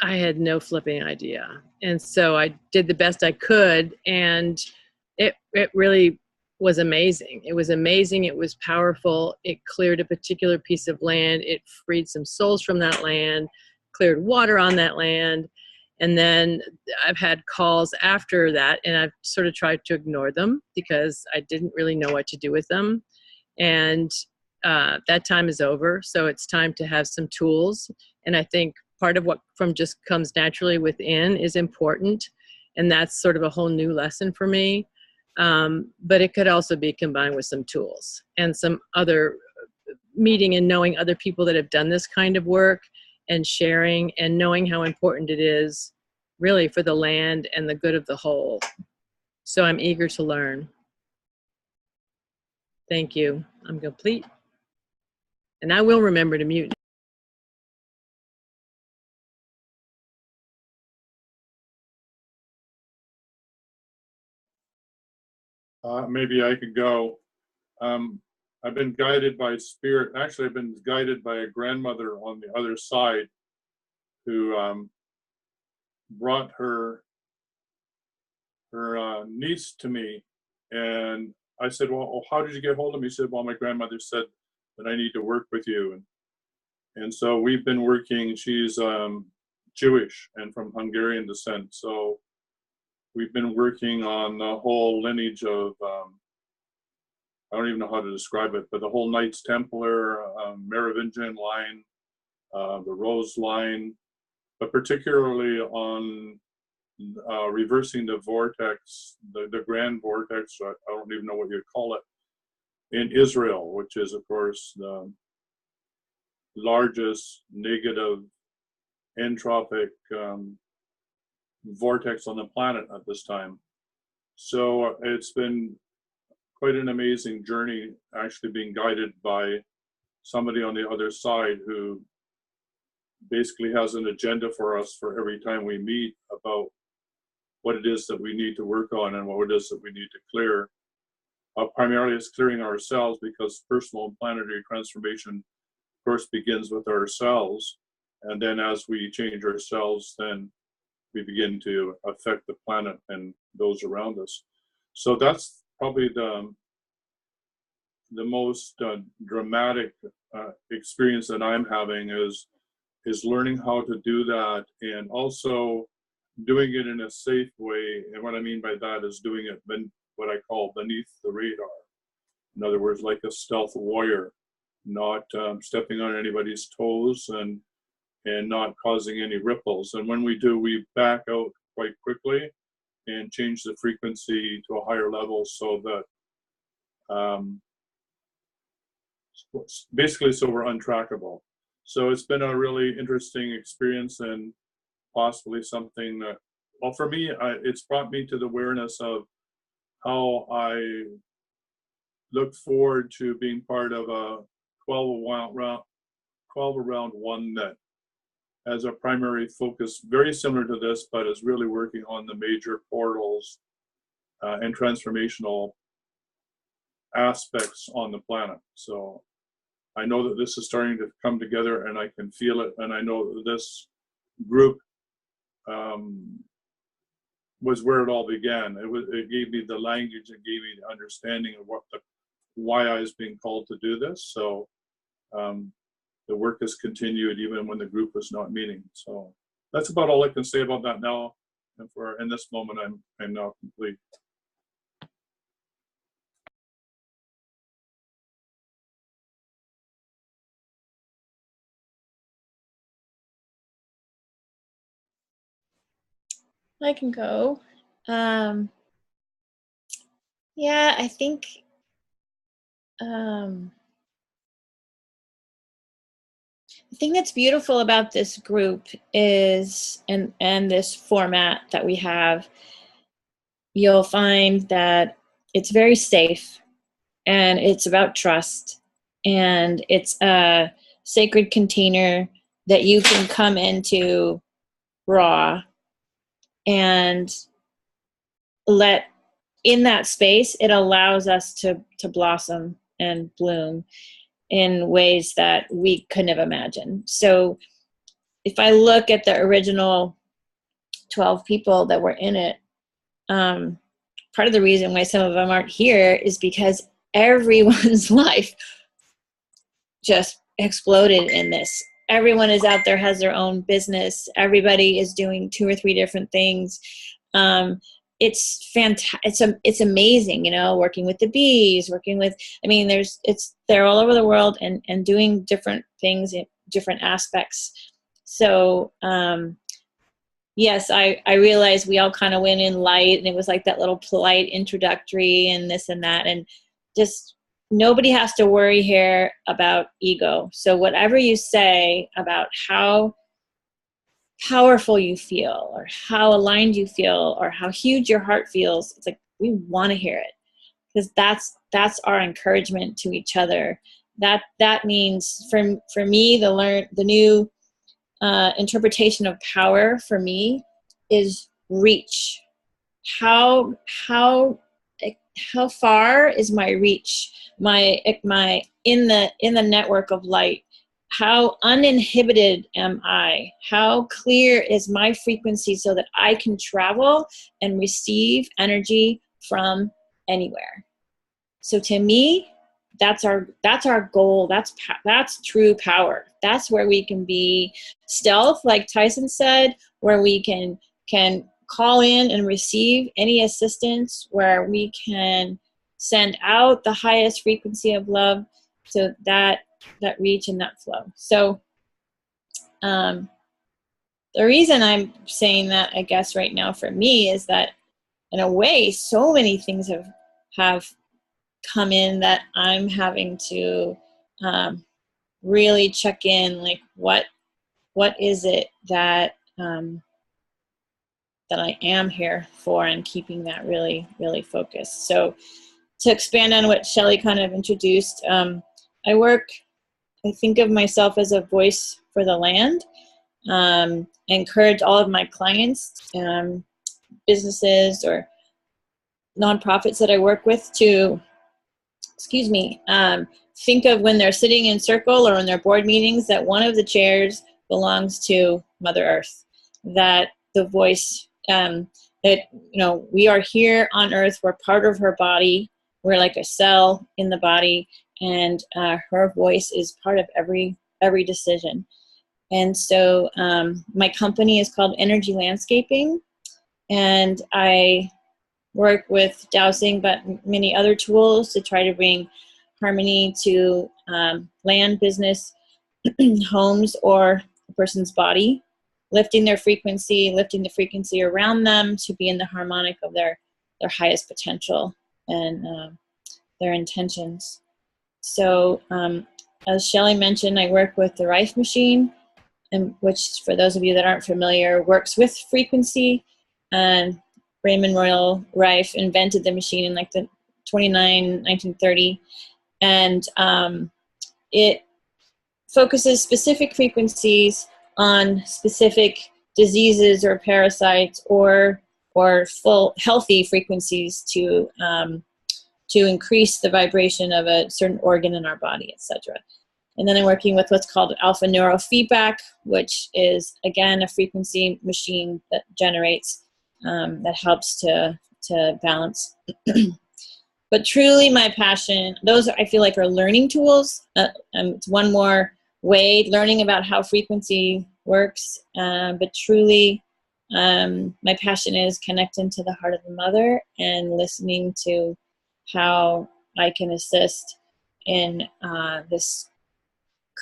Speaker 9: I had no flipping idea. And so I did the best I could. And it really was amazing. It was amazing. It was powerful. It cleared a particular piece of land. It freed some souls from that land, cleared water on that land. And then I've had calls after that, and I've sort of tried to ignore them because I didn't really know what to do with them. And that time is over. So it's time to have some tools. And I think part of what from just comes naturally within is important. And that's sort of a whole new lesson for me. But it could also be combined with some tools and some other meeting and knowing other people that have done this kind of work and sharing and knowing how important it is really for the land and the good of the whole. So I'm eager to learn. Thank you. I'm complete. And I will remember to mute.
Speaker 4: Maybe I could go. I've been guided by spirit. Actually, I've been guided by a grandmother on the other side who brought her niece to me. And I said, well, how did you get hold of me? He said, well, my grandmother said that I need to work with you. And so we've been working. She's Jewish and from Hungarian descent. So we've been working on the whole lineage of, I don't even know how to describe it, but the whole Knights Templar, Merovingian line, the Rose line, but particularly on reversing the vortex, the grand vortex, I don't even know what you'd call it, in Israel, which is, of course, the largest negative entropic vortex on the planet at this time. So it's been quite an amazing journey, actually being guided by somebody on the other side who basically has an agenda for us for every time we meet about what it is that we need to work on and what it is that we need to clear. Primarily it's clearing ourselves, because personal and planetary transformation, of course, begins with ourselves. And then as we change ourselves, then we begin to affect the planet and those around us. So that's probably the most dramatic experience that I'm having is learning how to do that, and also doing it in a safe way. And what I mean by that is doing it what I call beneath the radar. In other words, like a stealth warrior, not stepping on anybody's toes and not causing any ripples. And when we do, we back out quite quickly and change the frequency to a higher level, so that basically so we're untrackable. So it's been a really interesting experience, and possibly something that, well, for me, it's brought me to the awareness of how I look forward to being part of a 12 around one that has a primary focus very similar to this, but is really working on the major portals and transformational aspects on the planet. So I know that this is starting to come together, and I can feel it. And I know that this group was where it all began. It gave me the language, it gave me the understanding of why I was being called to do this. So the work has continued even when the group was not meeting. So that's about all I can say about that now. And in this moment, I'm now complete.
Speaker 3: I can go. Yeah, I think the thing that's beautiful about this group is, and this format that we have, you'll find that it's very safe, and it's about trust, and it's a sacred container that you can come into raw and let in that space. It allows us to blossom and bloom in ways that we couldn't have imagined. So if I look at the original 12 people that were in it, part of the reason why some of them aren't here is because everyone's life just exploded in this. Everyone is out there, has their own business. Everybody is doing 2 or 3 different things. It's fantastic. It's amazing, you know, working with the bees, working with, I mean, they're all over the world and doing different things in different aspects. So, yes, I realized we all kind of went in light, and it was like that little polite introductory and this and that, and just nobody has to worry here about ego. So whatever you say about how powerful you feel, or how aligned you feel, or how huge your heart feels, it's like we want to hear it, because that's our encouragement to each other. That means for me, the new interpretation of power for me is reach. How far is my reach? My in the network of light. How uninhibited am I? How clear is my frequency so that I can travel and receive energy from anywhere? So to me, that's our goal. That's true power. That's where we can be stealth, like Tyson said, where we can call in and receive any assistance, where we can send out the highest frequency of love, so that reach and that flow. So the reason I'm saying that, I guess, right now for me is that, in a way, so many things have come in that I'm having to really check in, like what is it that that I am here for, and keeping that really, really focused. So to expand on what Shelley kind of introduced, I think of myself as a voice for the land. I encourage all of my clients, businesses or nonprofits that I work with to, think of when they're sitting in circle or in their board meetings that one of the chairs belongs to Mother Earth, that the voice we are here on earth. We're part of her body. We're like a cell in the body, and her voice is part of every decision. And so my company is called Energy Landscaping, and I work with dowsing, but many other tools to try to bring harmony to land, business, homes, or a person's body, lifting their frequency, lifting the frequency around them to be in the harmonic of their highest potential and their intentions. So as Shelley mentioned, I work with the Rife machine, and which, for those of you that aren't familiar, works with frequency. And Raymond Royal Rife invented the machine in like the 1930. And it focuses specific frequencies on specific diseases or parasites, or full healthy frequencies to increase the vibration of a certain organ in our body, etc. And then I'm working with what's called alpha neurofeedback, which is, again, a frequency machine that generates, that helps to balance. But truly my passion, those I feel like are learning tools. It's one more way, learning about how frequency works. But truly, my passion is connecting to the heart of the mother and listening to how I can assist in this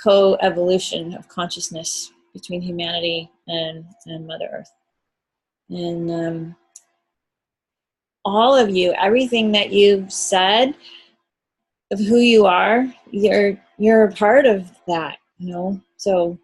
Speaker 3: co-evolution of consciousness between humanity and Mother Earth. And all of you, everything that you've said of who you are, you're a part of that, So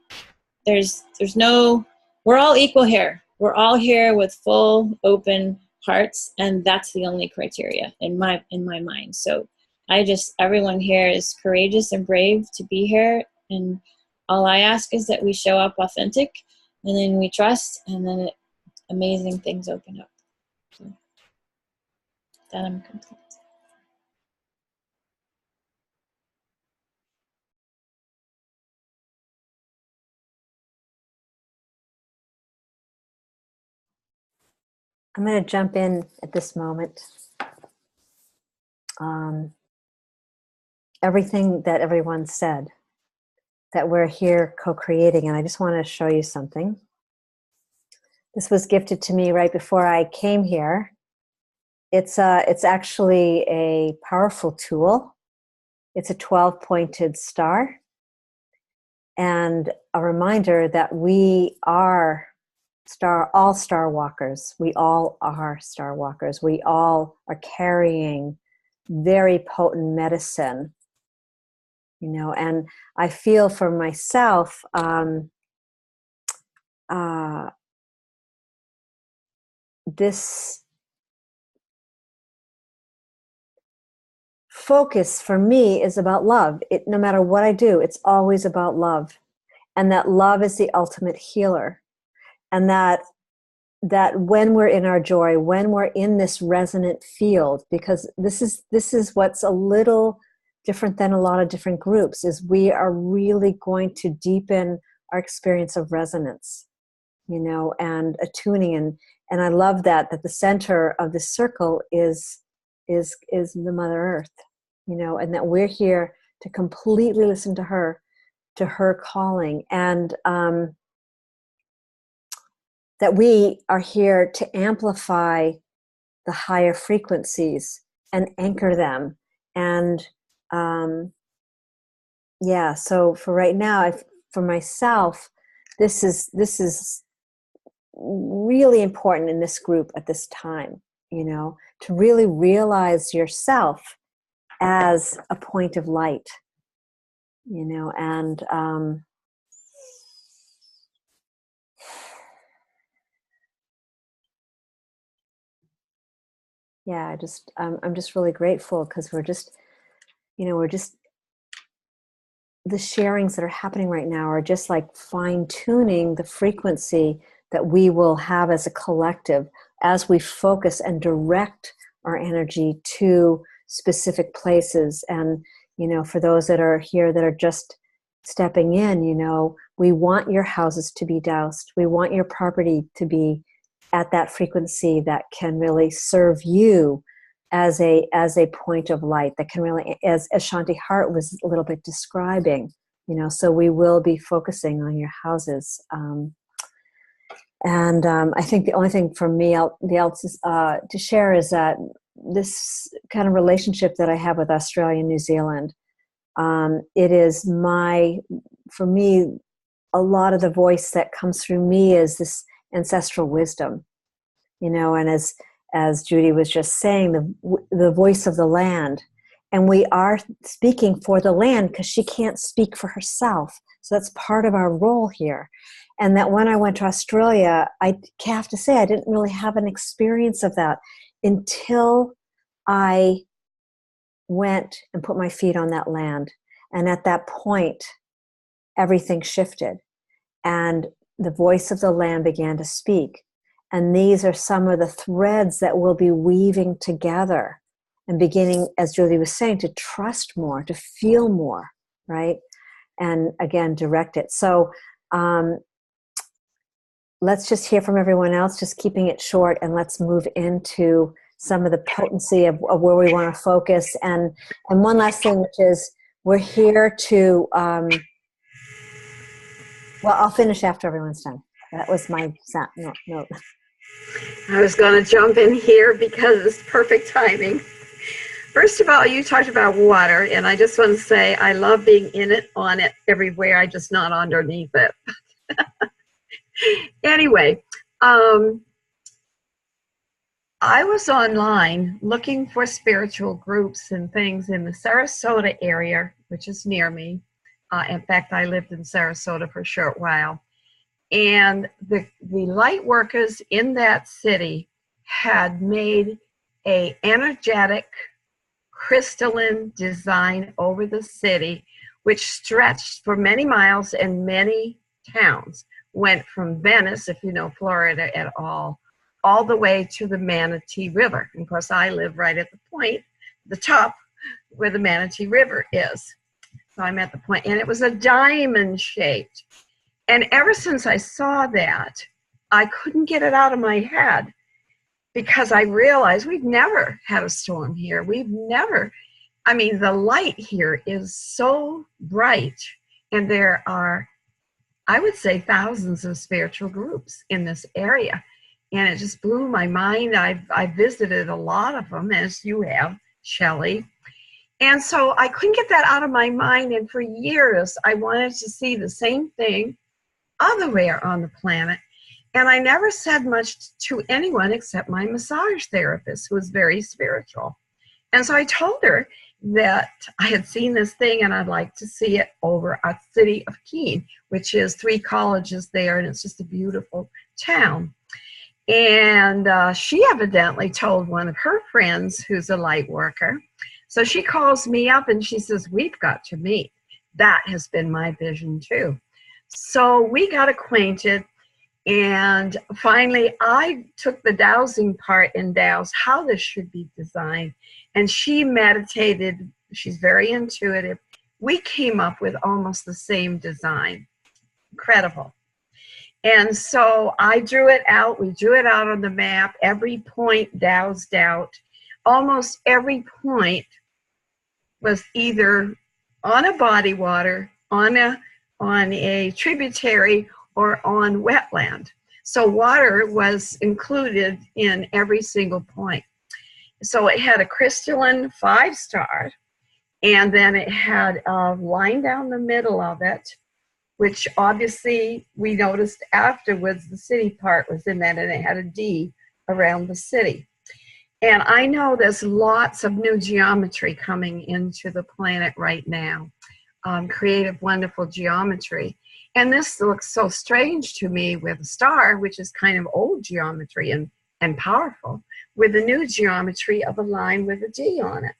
Speaker 3: there's no, we're all equal here. We're all here with full open hearts, and that's the only criteria in my mind. So everyone here is courageous and brave to be here, and all I ask is that we show up authentic, and then we trust, and then amazing things open up. So that I'm complete.
Speaker 1: I'm going to jump in at this moment. Everything that everyone said, that we're here co-creating, and I just want to show you something. This was gifted to me right before I came here. It's actually a powerful tool. It's a 12-pointed star, and a reminder that we are all star walkers. We all are star walkers. We all are carrying very potent medicine, and I feel for myself, this focus for me is about love. No matter what I do, it's always about love, and that love is the ultimate healer, and that when we're in our joy, when we're in this resonant field, because this is what's a little different than a lot of different groups, is we are really going to deepen our experience of resonance, and attuning, and I love that the center of the circle is the Mother Earth, and that we're here to completely listen to her calling, and that we are here to amplify the higher frequencies and anchor them. And so for right now, for myself, this is really important in this group at this time, to really realize yourself as a point of light, and I'm just really grateful, because we're just the sharings that are happening right now are just like fine-tuning the frequency that we will have as a collective as we focus and direct our energy to specific places. And for those that are here that are just stepping in, we want your houses to be doused. We want your property to be at that frequency that can really serve you as a point of light, that can really, as Shanti Hart was a little bit describing, so we will be focusing on your houses. I think the only thing for me to share is that this kind of relationship that I have with Australia and New Zealand, it is for me, a lot of the voice that comes through me is this ancestral wisdom, and as Judy was just saying, the voice of the land. And we are speaking for the land because she can't speak for herself. So that's part of our role here. And that when I went to Australia, I have to say I didn't really have an experience of that until I went and put my feet on that land. And at that point, everything shifted. And the voice of the land began to speak. And these are some of the threads that we'll be weaving together and beginning, as Julie was saying, to trust more, to feel more, right? And again, direct it. So let's just hear from everyone else, just keeping it short, and let's move into some of the potency of where we want to focus. And one last thing, which is we're here to, well, I'll finish after everyone's done. That was my note.
Speaker 5: I was going to jump in here because it's perfect timing. First of all, you talked about water, and I just want to say I love being in it, on it, everywhere. I just not underneath it. Anyway, I was online looking for spiritual groups and things in the Sarasota area, which is near me. In fact, I lived in Sarasota for a short while. And the light workers in that city had made a energetic crystalline design over the city, which stretched for many miles and many towns. Went from Venice, if you know Florida at all the way to the Manatee River. And of course, I live right at the point, the top, where the Manatee River is. So I'm at the point, and it was a diamond shaped. And ever since I saw that, I couldn't get it out of my head, because I realized we've never had a storm here. The light here is so bright, and there are, I would say, thousands of spiritual groups in this area. And it just blew my mind. I visited a lot of them, as you have, Shelley. And so I couldn't get that out of my mind. And for years, I wanted to see the same thing otherwhere on the planet. And I never said much to anyone except my massage therapist, who was very spiritual. And so I told her that I had seen this thing and I'd like to see it over at City of Keene, which is 3 colleges there, and it's just a beautiful town. And she evidently told one of her friends who's a light worker. So she calls me up and she says, we've got to meet. That has been my vision too. So we got acquainted, and finally I took the dowsing part and dowsed how this should be designed. And she meditated. She's very intuitive. We came up with almost the same design. Incredible. And so I drew it out. We drew it out on the map. Every point dowsed out. Almost every point was either on a body water, on a tributary, or on wetland. So water was included in every single point. So it had a crystalline 5-star, and then it had a line down the middle of it, which obviously we noticed afterwards the city part was in that, and it had a D around the city. And I know there's lots of new geometry coming into the planet right now, creative, wonderful geometry. And this looks so strange to me with a star, which is kind of old geometry and powerful, with the new geometry of a line with a D on it.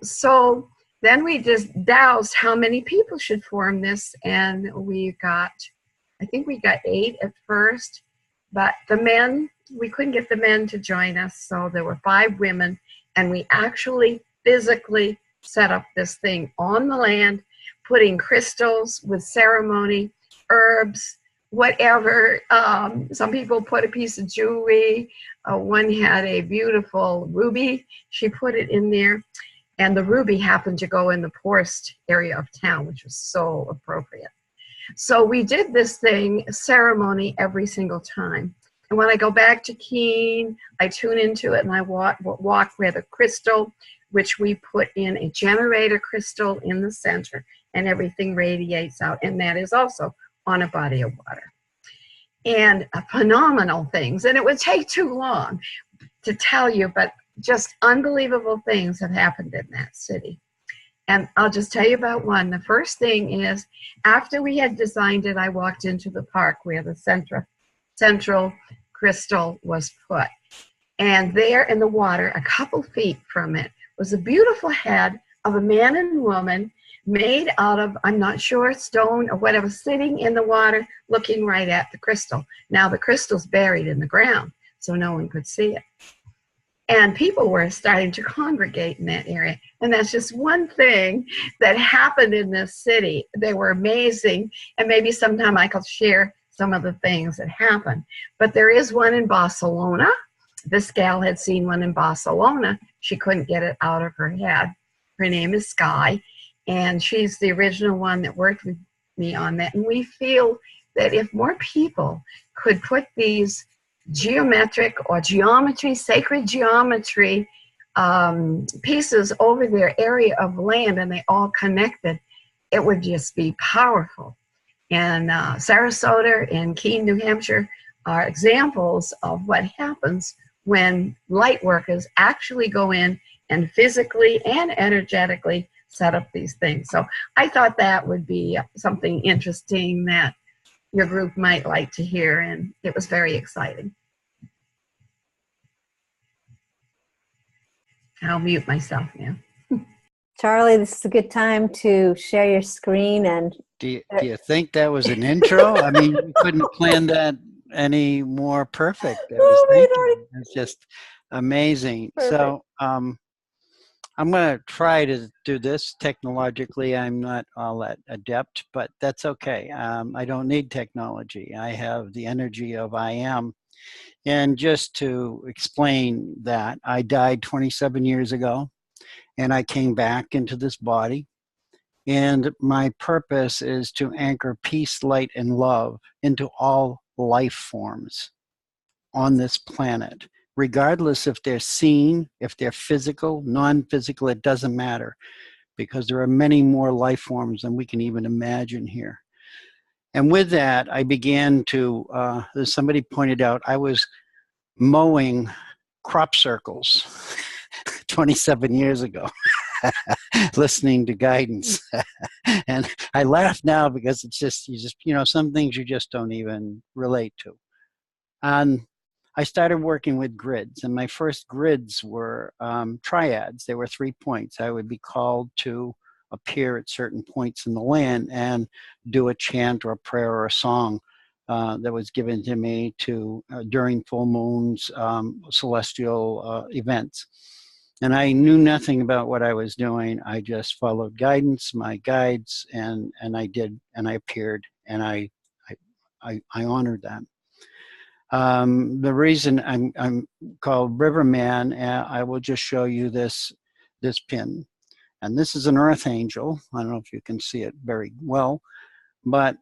Speaker 5: So then we just dowsed how many people should form this, and I think we got 8 at first, but the men, we couldn't get the men to join us, so there were 5 women, and we actually physically set up this thing on the land, putting crystals with ceremony, herbs, whatever. Some people put a piece of jewelry. One had a beautiful ruby. She put it in there. And the ruby happened to go in the poorest area of town, which was so appropriate. So we did this ceremony every single time. And when I go back to Keene, I tune into it and I walk where the crystal, which we put in a generator crystal in the center, and everything radiates out. And that is also on a body of water. And phenomenal things. And it would take too long to tell you, but just unbelievable things have happened in that city. And I'll just tell you about one. The first thing is, after we had designed it, I walked into the park where the central crystal was put. And there in the water, a couple feet from it, was a beautiful head of a man and woman made out of, I'm not sure, stone or whatever, sitting in the water, looking right at the crystal. Now the crystal's buried in the ground, so no one could see it. And people were starting to congregate in that area. And that's just one thing that happened in this city. They were amazing. And maybe sometime I could share some of the things that happened. But there is one in Barcelona. This gal had seen one in Barcelona. She couldn't get it out of her head. Her name is Sky. And she's the original one that worked with me on that. And we feel that if more people could put these geometric or sacred geometry pieces over their area of land and they all connected, it would just be powerful. And Sarasota and Keene, New Hampshire are examples of what happens when light workers actually go in and physically and energetically set up these things. So I thought that would be something interesting that your group might like to hear, and it was very exciting. I'll mute myself now.
Speaker 1: Charlie, this is a good time to share your screen. And
Speaker 2: do you think that was an intro? I mean, you couldn't plan that any more perfect. It's just amazing. Perfect. So I'm going to try to do this technologically. I'm not all that adept, but that's okay. I don't need technology. I have the energy of I am. And just to explain that, I died 27 years ago, and I came back into this body. And my purpose is to anchor peace, light, and love into all life forms on this planet. Regardless if they're seen, if they're physical, non-physical, it doesn't matter, because there are many more life forms than we can even imagine here. And with that, I began to, as somebody pointed out, I was mowing crop circles 27 years ago, listening to guidance. And I laugh now because it's just, some things you just don't even relate to. And I started working with grids, and my first grids were triads. They were 3 points. I would be called to appear at certain points in the land and do a chant or a prayer or a song that was given to me during full moons, celestial events. And I knew nothing about what I was doing. I just followed guidance, my guides, and I did, and I appeared, and I honored them. The reason I'm called Riverman, I will just show you this pin. And this is an earth angel. I don't know if you can see it very well, but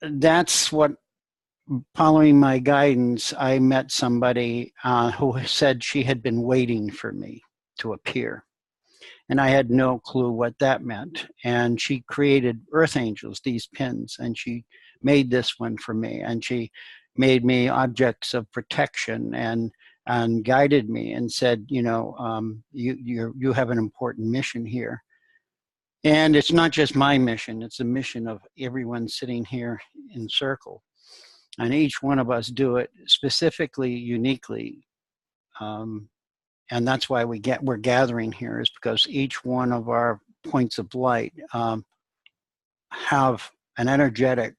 Speaker 2: that's what, following my guidance, I met somebody who said she had been waiting for me to appear. And I had no clue what that meant. And she created earth angels, these pins, and she made this one for me. And she made me objects of protection and guided me and said, you have an important mission here. And it's not just my mission, it's a mission of everyone sitting here in circle. And each one of us do it specifically, uniquely. And that's why we're gathering here, is because each one of our points of light have an energetic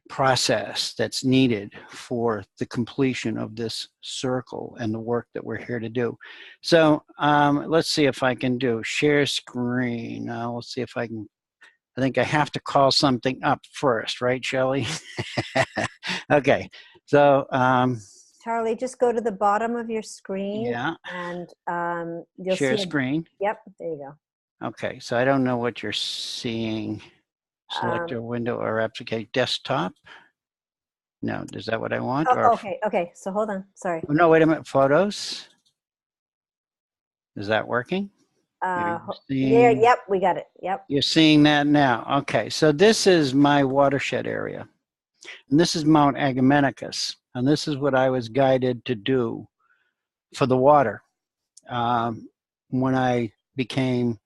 Speaker 2: process that's needed for the completion of this circle and the work that we're here to do. So let's see if I can share screen. Let's see if I can I think I have to call something up first, right, Shelley? Okay, so
Speaker 1: Charlie, just go to the bottom of your screen,
Speaker 2: yeah,
Speaker 1: and you'll
Speaker 2: share
Speaker 1: see.
Speaker 2: screen.
Speaker 1: Yep, there you go.
Speaker 2: Okay, so I don't know what you're seeing. Select a window or application desktop. No, is that what I want?
Speaker 1: Oh,
Speaker 2: or
Speaker 1: okay. So hold on. Sorry.
Speaker 2: no, wait a minute. Photos. Is that working?
Speaker 1: Yeah.
Speaker 2: Seeing,
Speaker 1: Yep, we got it. Yep.
Speaker 2: you're seeing that now. Okay, so this is my watershed area. And this is Mount Agamenticus. And this is what I was guided to do for the water when I became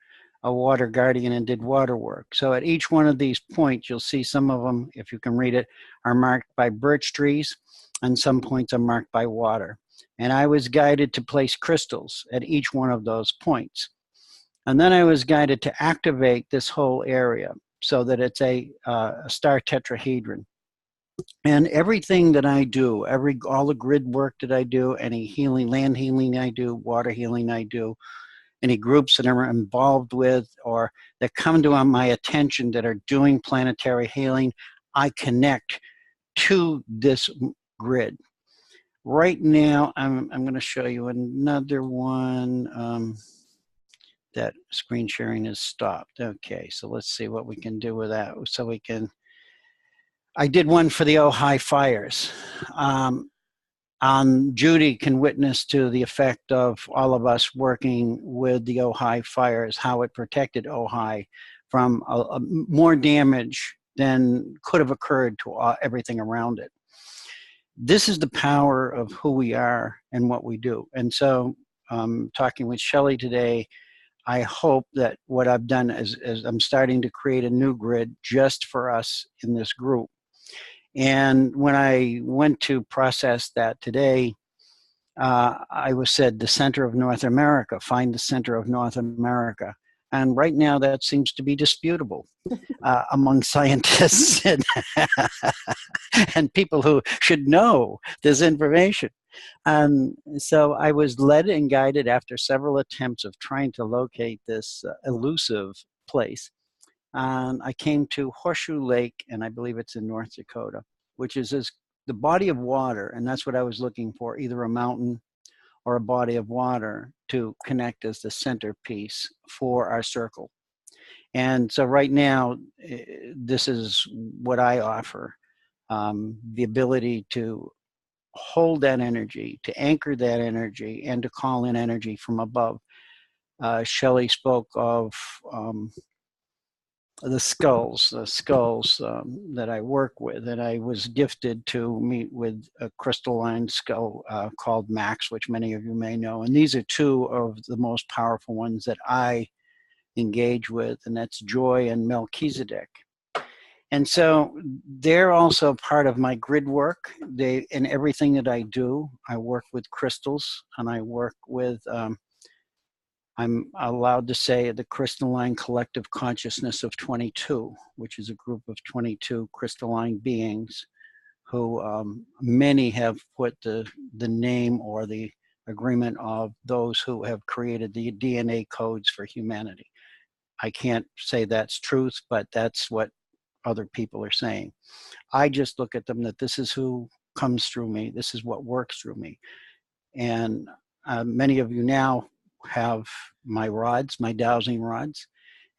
Speaker 2: a water guardian and did water work. So at each one of these points, you'll see some of them, if you can read it, are marked by birch trees, and some points are marked by water. And I was guided to place crystals at each one of those points. And then I was guided to activate this whole area so that it's a star tetrahedron. And everything that I do, all the grid work that I do, any healing, land healing I do, water healing I do, any groups that I'm involved with or that come to my attention that are doing planetary healing, I connect to this grid. Right now, I'm going to show you another one. That screen sharing is stopped. Okay, so let's see what we can do with that. So we can, I did one for the Ojai fires. Judy can witness to the effect of all of us working with the Ojai fires, how it protected Ojai from more damage than could have occurred to everything around it. This is the power of who we are and what we do. And so talking with Shelley today, I hope that what I've done is I'm starting to create a new grid just for us in this group. And when I went to process that today, I was said the center of North America, find the center of North America. And right now that seems to be disputable among scientists and people who should know this information. So I was led and guided after several attempts of trying to locate this elusive place. I came to Horseshoe Lake, and I believe it's in North Dakota, which is the body of water, and that's what I was looking for, either a mountain or a body of water to connect as the centerpiece for our circle. And so right now, this is what I offer, the ability to hold that energy, to anchor that energy, and to call in energy from above. Shelley spoke of the skulls that I work with, and I was gifted to meet with a crystalline skull called Max, which many of you may know. And these are two of the most powerful ones that I engage with, and that's Joy and Melchizedek. And so they're also part of my grid work. In everything that I do, I work with crystals, and I work with, I'm allowed to say, the crystalline collective consciousness of 22, which is a group of 22 crystalline beings who many have put the name or the agreement of those who have created the DNA codes for humanity. I can't say that's truth, but that's what other people are saying. I just look at them that this is who comes through me. This is what works through me. And many of you now have my rods, my dowsing rods.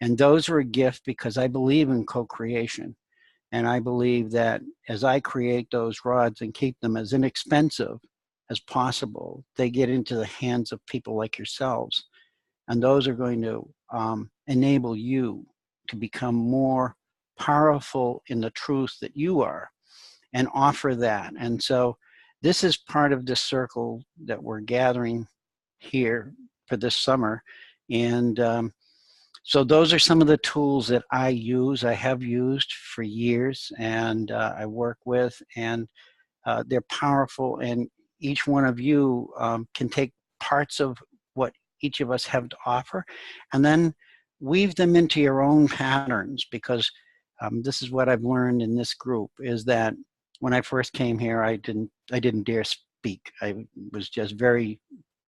Speaker 2: And those are a gift because I believe in co-creation. And I believe that as I create those rods and keep them as inexpensive as possible, they get into the hands of people like yourselves. And those are going to enable you to become more powerful in the truth that you are and offer that. And so this is part of this circle that we're gathering here for this summer. And so those are some of the tools that I use, I have used for years, and I work with, and they're powerful. And each one of you can take parts of what each of us have to offer and then weave them into your own patterns, because this is what I've learned in this group, is that when I first came here, I didn't dare speak. I was just very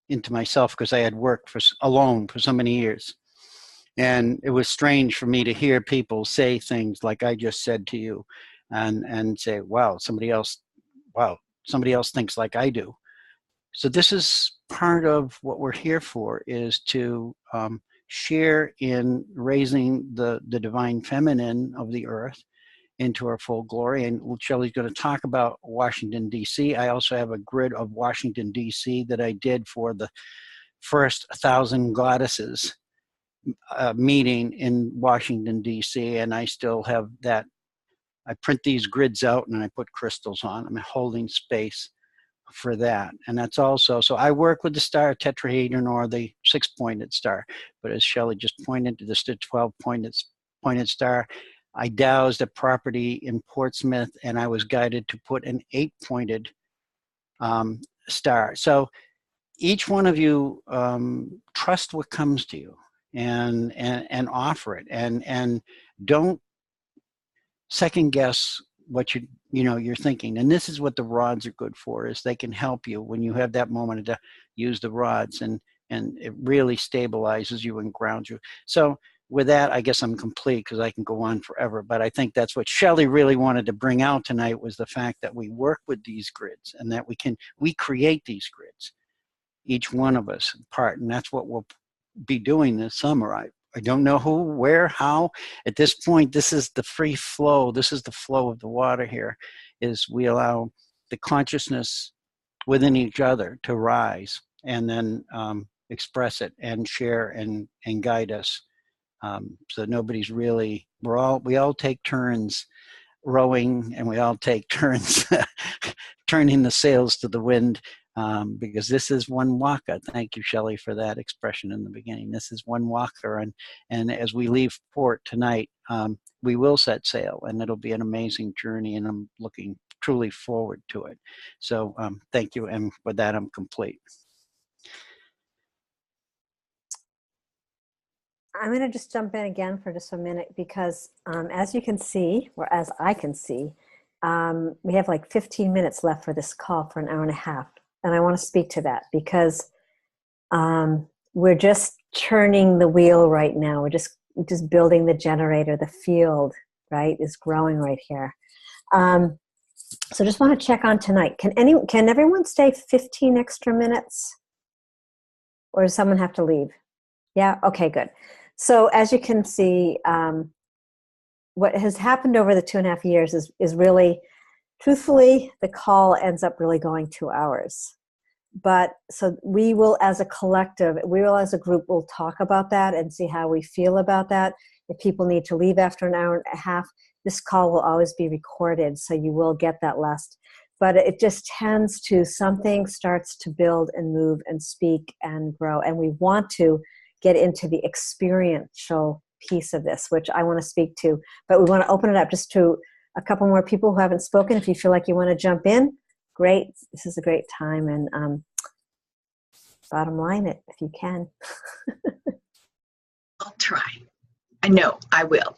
Speaker 2: into myself because I had worked alone for so many years. And it was strange for me to hear people say things like I just said to you, and say, wow, somebody else thinks like I do. So this is part of what we're here for, is to share in raising the divine feminine of the earth into our full glory. And Shelley's going to talk about Washington, D.C. I also have a grid of Washington, D.C. that I did for the first 1,000 goddesses meeting in Washington, D.C. And I still have that. I print these grids out and I put crystals on. I'm holding space for that. And that's also, so I work with the star tetrahedron or the 6-pointed star. But as Shelley just pointed to, the 12-pointed star, I dowsed a property in Portsmouth and I was guided to put an 8-pointed star. So each one of you trust what comes to you and offer it, and don't second guess what you're thinking. And this is what the rods are good for, is they can help you when you have that moment to use the rods, and it really stabilizes you and grounds you. So with that, I guess I'm complete, because I can go on forever. But I think that's what Shelley really wanted to bring out tonight, was the fact that we work with these grids and that we create these grids, each one of us part. And that's what we'll be doing this summer. I don't know who, where, how. At this point, this is the free flow. This is the flow of the water here, is we allow the consciousness within each other to rise and then express it and share and guide us. So nobody's really, we all take turns rowing, and we all take turns turning the sails to the wind, because this is one waka. Thank you, Shelley, for that expression in the beginning. This is one waka, and as we leave port tonight, we will set sail, and it'll be an amazing journey, and I'm looking truly forward to it. So thank you, and with that, I'm complete.
Speaker 1: I'm going to just jump in again for just a minute, because as you can see, or as I can see, we have like 15 minutes left for this call for an hour and a half. And I want to speak to that, because we're just turning the wheel right now. We're just building the generator. The field, right, is growing right here. So just want to check on tonight. Can everyone stay 15 extra minutes? Or does someone have to leave? Yeah? Okay, good. So as you can see, what has happened over the 2.5 years is really, truthfully, the call ends up really going 2 hours. But so we will, as a collective, we will as a group, will talk about that and see how we feel about that. If people need to leave after an hour and a half, this call will always be recorded, so you will get that last. But it just tends to, something starts to build and move and speak and grow. And we want to get into the experiential piece of this, which I want to speak to. But we want to open it up just to a couple more people who haven't spoken. If you feel like you want to jump in, great. This is a great time. And bottom line it, if you can.
Speaker 6: I'll try. I know I will.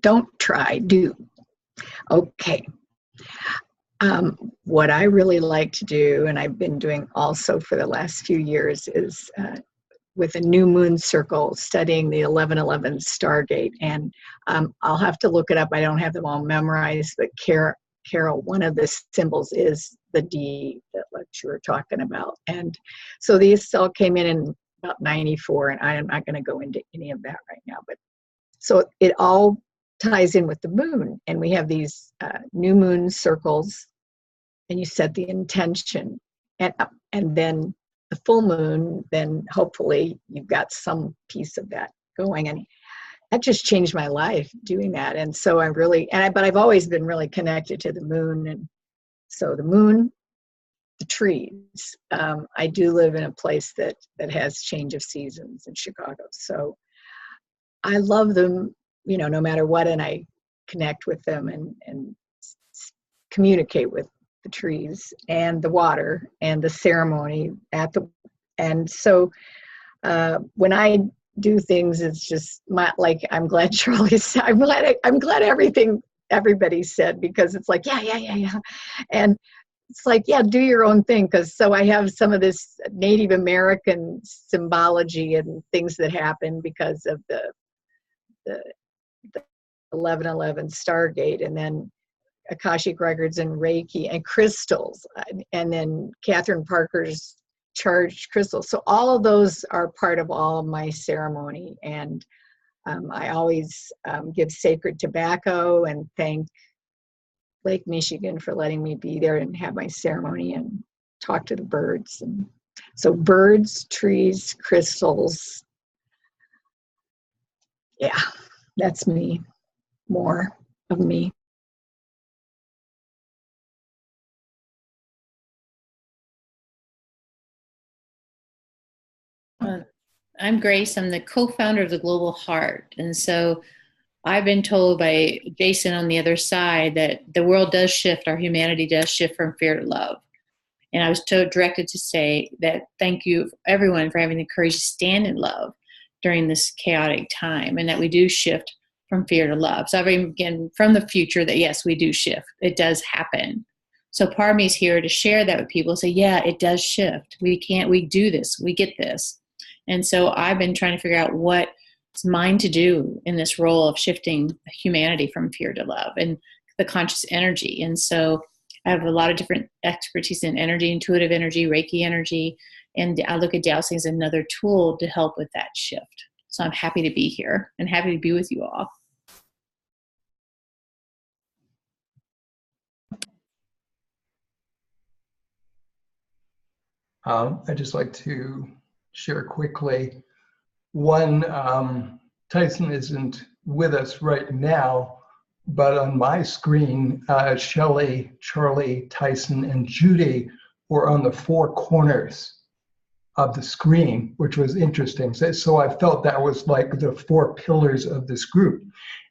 Speaker 6: Don't try, do. Okay. What I really like to do, and I've been doing also for the last few years, is with a new moon circle, studying the 1111 Stargate. And I'll have to look it up. I don't have them all memorized, but Carol, one of the symbols is the D that you were talking about. And so these all came in about 94, and I am not going to go into any of that right now. But so it all ties in with the moon, and we have these new moon circles, and you set the intention, and then the full moon, then hopefully you've got some piece of that going. And that just changed my life doing that. And so I'm really, but I've always been really connected to the moon. And so the moon, the trees. I do live in a place that has change of seasons in Chicago. So I love them, no matter what, and I connect with them and communicate with the trees and the water and the ceremony and so when I do things, it's just I'm glad Charlie said, I'm glad everybody said, because it's like yeah, and it's like, yeah, do your own thing. Because so I have some of this Native American symbology and things that happen because of the the 1111 Stargate, and then Akashic Records and Reiki and crystals, and then Catherine Parker's charged crystals. So all of those are part of all of my ceremony. And I always give sacred tobacco and thank Lake Michigan for letting me be there and have my ceremony and talk to the birds. And so birds, trees, crystals. Yeah, that's me. More of me.
Speaker 8: I'm Grace. I'm the co-founder of the Global Heart. And so I've been told by Jason on the other side that the world does shift, our humanity does shift from fear to love. And I was directed to say that thank you everyone for having the courage to stand in love during this chaotic time, and that we do shift from fear to love. So I've again from the future that yes, we do shift. It does happen. So part of me is here to share that with people, say, yeah, it does shift. We do this, we get this. And so I've been trying to figure out what's mine to do in this role of shifting humanity from fear to love and the conscious energy. And so I have a lot of different expertise in energy, intuitive energy, Reiki energy, and I look at dowsing as another tool to help with that shift. So I'm happy to be here and happy to be with you all.
Speaker 7: I'd just like to share quickly. One, Tyson isn't with us right now, but on my screen, Shelley, Charlie, Tyson, and Judy were on the four corners of the screen, which was interesting. So I felt that was like the four pillars of this group.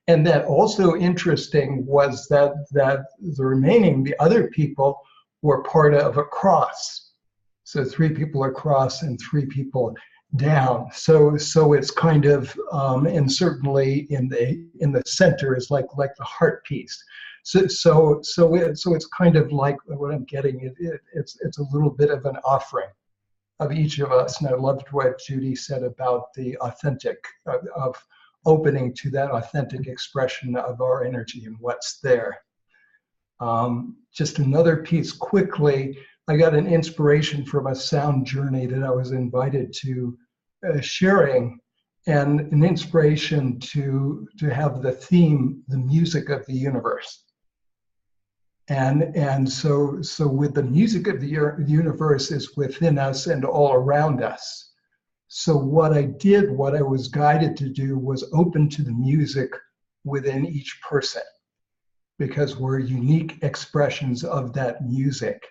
Speaker 7: And that also interesting was that the other people were part of a cross. So 3 people across and 3 people down. So it's kind of, and certainly in the center is like the heart piece. So it's kind of like what I'm getting. It's a little bit of an offering of each of us. And I loved what Judy said about the authentic, of opening to that authentic expression of our energy and what's there. Just another piece quickly. I got an inspiration from a sound journey that I was invited to sharing, and an inspiration to have the theme, the music of the universe. And so with the music of the universe is within us and all around us. So what I was guided to do was open to the music within each person, because we're unique expressions of that music.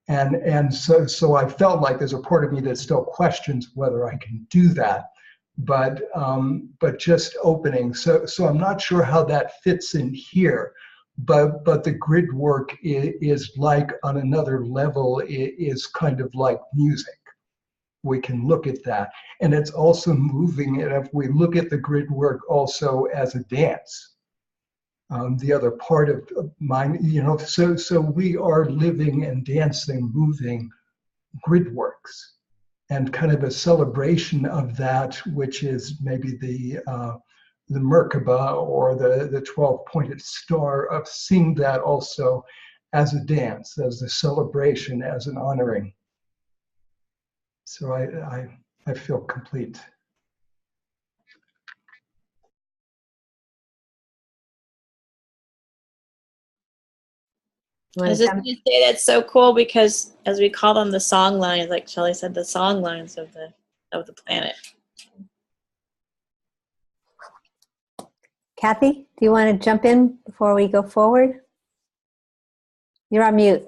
Speaker 7: And so I felt like there's a part of me that still questions whether I can do that, but just opening. So I'm not sure how that fits in here, but the grid work is like on another level, is kind of like music. We can look at that, and it's also moving. And if we look at the grid work also as a dance. The other part of mine, so we are living and dancing, moving grid works, and kind of a celebration of that, which is maybe the Merkaba or the 12-pointed star, of seeing that also as a dance, as a celebration, as an honoring. So I feel complete.
Speaker 3: I was just going to say that's so cool, because as we call them, the song lines, like Shelley said, the song lines of the planet.
Speaker 1: Kathy, do you want to jump in before we go forward? You're on mute.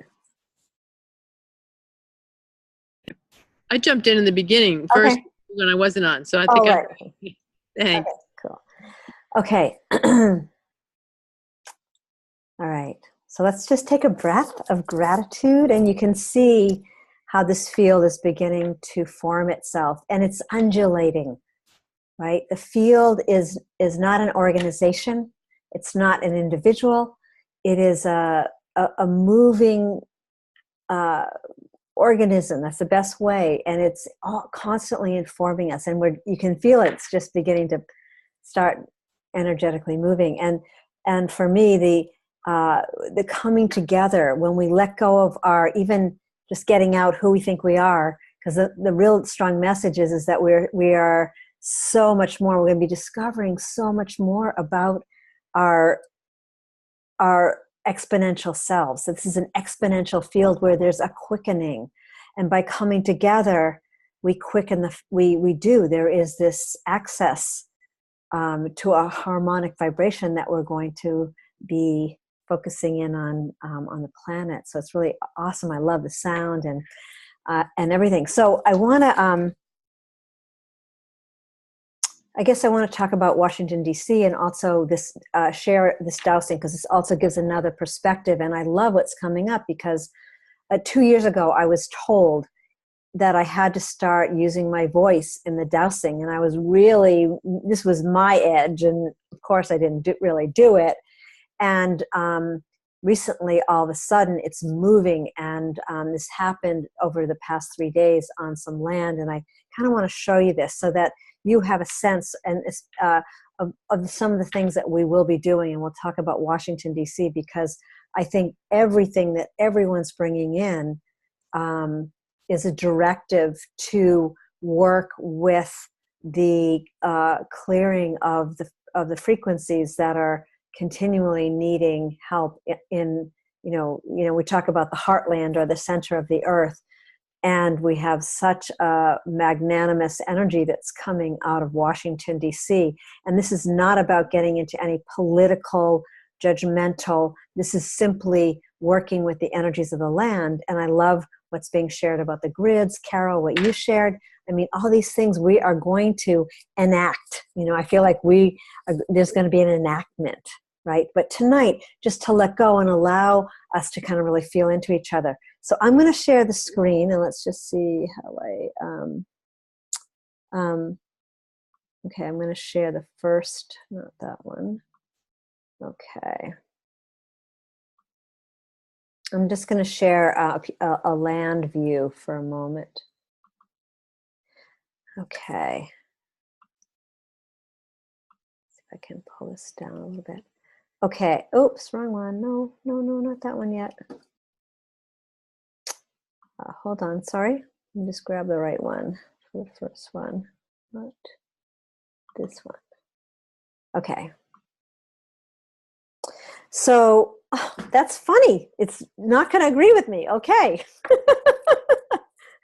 Speaker 9: I jumped in the beginning first when I wasn't on, so I think thanks.
Speaker 1: Okay, cool. Okay. All right. So let's just take a breath of gratitude, and you can see how this field is beginning to form itself, and it's undulating, right? The field is not an organization. It's not an individual. It is a moving organism. That's the best way. And it's all constantly informing us, and you can feel it's just beginning to start energetically moving. And for me, the coming together when we let go of our, even just getting out who we think we are, because the real strong message is that we are so much more. We're going to be discovering so much more about our exponential selves. So this is an exponential field where there's a quickening, and by coming together, we quicken there is this access to a harmonic vibration that we're going to be focusing in on the planet. So it's really awesome. I love the sound and everything. So I want to, I guess I want to talk about Washington, D.C. and also this share this dowsing, because this also gives another perspective. And I love what's coming up, because 2 years ago I was told that I had to start using my voice in the dowsing. And I was really, this was my edge. And of course I didn't really do it. And recently, all of a sudden, it's moving. And this happened over the past 3 days on some land. And I kind of want to show you this so that you have a sense and of some of the things that we will be doing. And we'll talk about Washington, D.C., because I think everything that everyone's bringing in is a directive to work with the clearing of the frequencies that are continually needing help in we talk about the heartland or the center of the earth, and we have such a magnanimous energy that's coming out of Washington, D.C. And this is not about getting into any political, judgmental. This is simply working with the energies of the land. And I love what's being shared about the grids. Carol, what you shared. I mean, all these things we are going to enact. I feel like there's going to be an enactment, right? But tonight, just to let go and allow us to kind of really feel into each other. So I'm going to share the screen, and let's just see how okay, I'm going to share the first, not that one. Okay. I'm just going to share a land view for a moment. Okay. See if I can pull this down a little bit. Okay. Oops, wrong one. No, not that one yet. Hold on. Sorry. Let me just grab the right one for the first one. Not this one. Okay. So that's funny. It's not going to agree with me. Okay.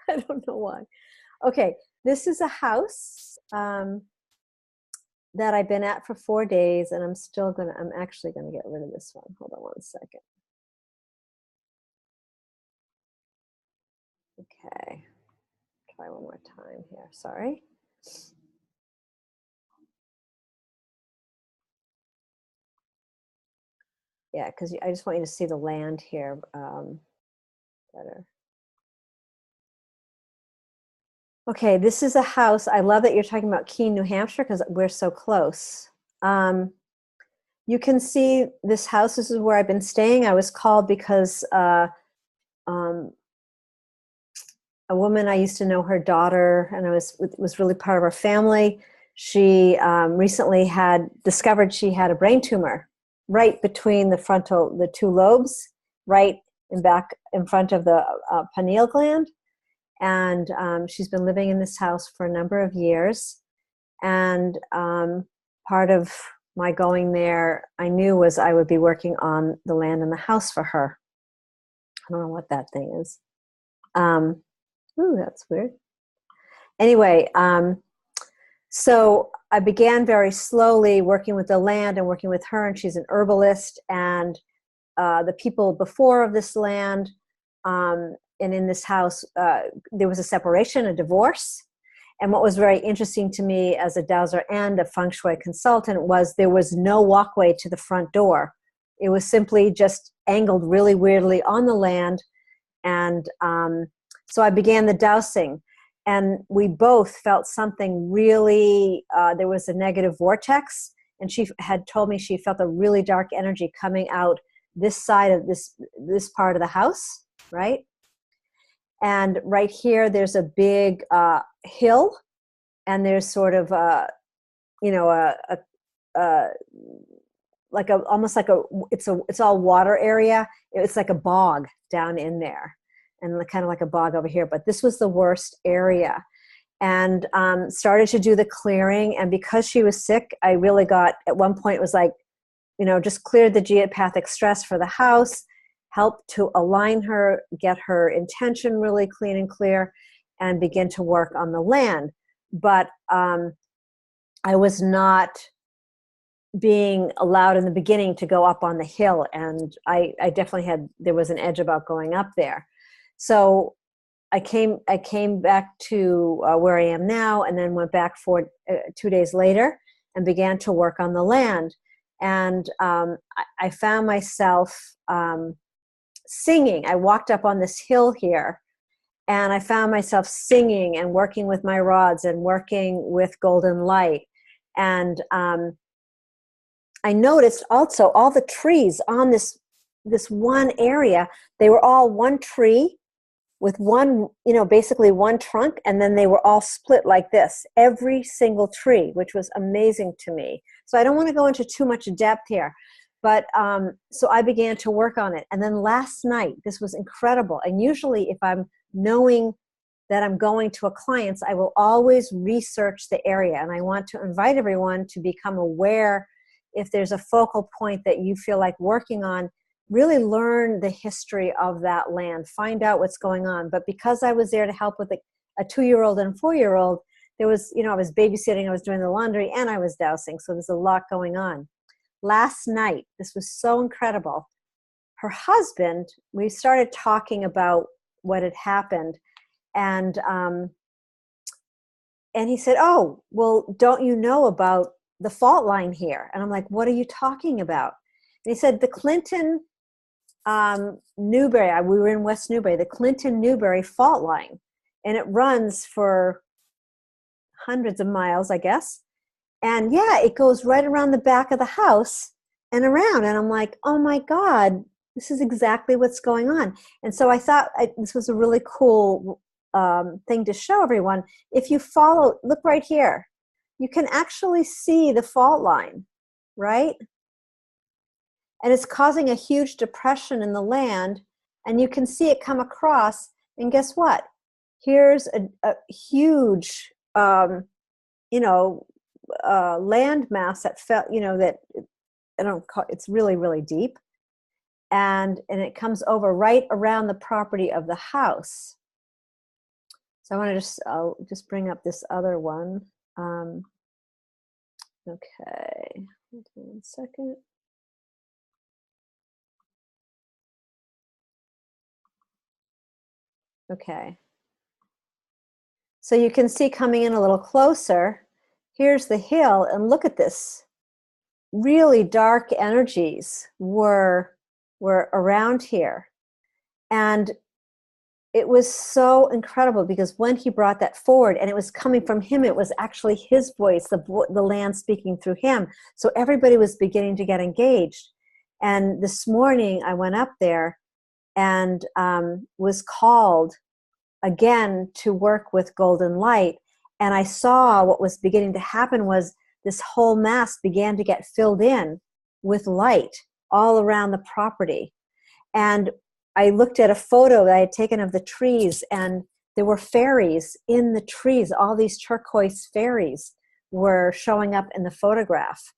Speaker 1: I don't know why. Okay. This is a house that I've been at for 4 days, and I'm actually going to get rid of this one. Hold on one second. Okay. Try one more time here. Sorry. Yeah, because I just want you to see the land here better. Okay, this is a house. I love that you're talking about Keene, New Hampshire, because we're so close. You can see this house. This is where I've been staying. I was called because a woman I used to know, her daughter, and it was really part of our family. She recently had discovered she had a brain tumor right between the two lobes, right in front of the pineal gland. And she's been living in this house for a number of years. And part of my going there, I knew, was I would be working on the land and the house for her. I don't know what that thing is. Ooh, that's weird. Anyway, so I began very slowly working with the land and working with her, and she's an herbalist. And the people before of this land and in this house, there was a separation, a divorce. And what was very interesting to me as a dowser and a feng shui consultant was there was no walkway to the front door. It was simply just angled really weirdly on the land. And so I began the dowsing. And we both felt something really, there was a negative vortex. And she had told me she felt a really dark energy coming out this side of this part of the house, right? And right here, there's a big hill, and there's sort of a like a almost like a it's all water area. It's like a bog down in there, and kind of like a bog over here. But this was the worst area, and started to do the clearing. And because she was sick, I really got, at one point it was like, just cleared the geopathic stress for the house, helped to align her, get her intention really clean and clear, and begin to work on the land. But I was not being allowed in the beginning to go up on the hill, and I definitely there was an edge about going up there. So I came back to where I am now, and then went back for 2 days later and began to work on the land. And I found myself singing. I walked up on this hill here, and I found myself singing and working with my rods and working with golden light. And I noticed also all the trees on this one area, they were all one tree with one, basically one trunk, and then they were all split like this, every single tree, which was amazing to me. So I don't want to go into too much depth here, but so I began to work on it. And then last night, this was incredible. And usually if I'm knowing that I'm going to a client's, I will always research the area. And I want to invite everyone to become aware, if there's a focal point that you feel like working on, really learn the history of that land, find out what's going on. But because I was there to help with a 2-year-old and 4-year-old, there was, I was babysitting, I was doing the laundry, and I was dowsing. So there's a lot going on. Last night, this was so incredible. Her husband, we started talking about what had happened. And he said, "Oh, well, don't you know about the fault line here?" And I'm like, "What are you talking about?" And he said, "The Clinton Newberry," we were in West Newberry, the Clinton Newberry fault line. And it runs for hundreds of miles, I guess. And yeah, it goes right around the back of the house and around. And I'm like, oh my God, this is exactly what's going on. And so I thought this was a really cool thing to show everyone. If you follow, look right here, you can actually see the fault line, right? And it's causing a huge depression in the land, and you can see it come across. And guess what? Here's a huge, land mass that fell, that I don't call, it's really, really deep. And it comes over right around the property of the house. So I want to I'll just bring up this other one. Okay, hold on 1 second. Okay. So you can see, coming in a little closer, here's the hill, and look at this. Really dark energies were around here. And it was so incredible, because when he brought that forward, and it was coming from him, it was actually his voice, the land speaking through him. So everybody was beginning to get engaged. And this morning I went up there and was called again to work with golden light. And I saw what was beginning to happen was this whole mass began to get filled in with light all around the property. And I looked at a photo that I had taken of the trees, and there were fairies in the trees. All these turquoise fairies were showing up in the photograph.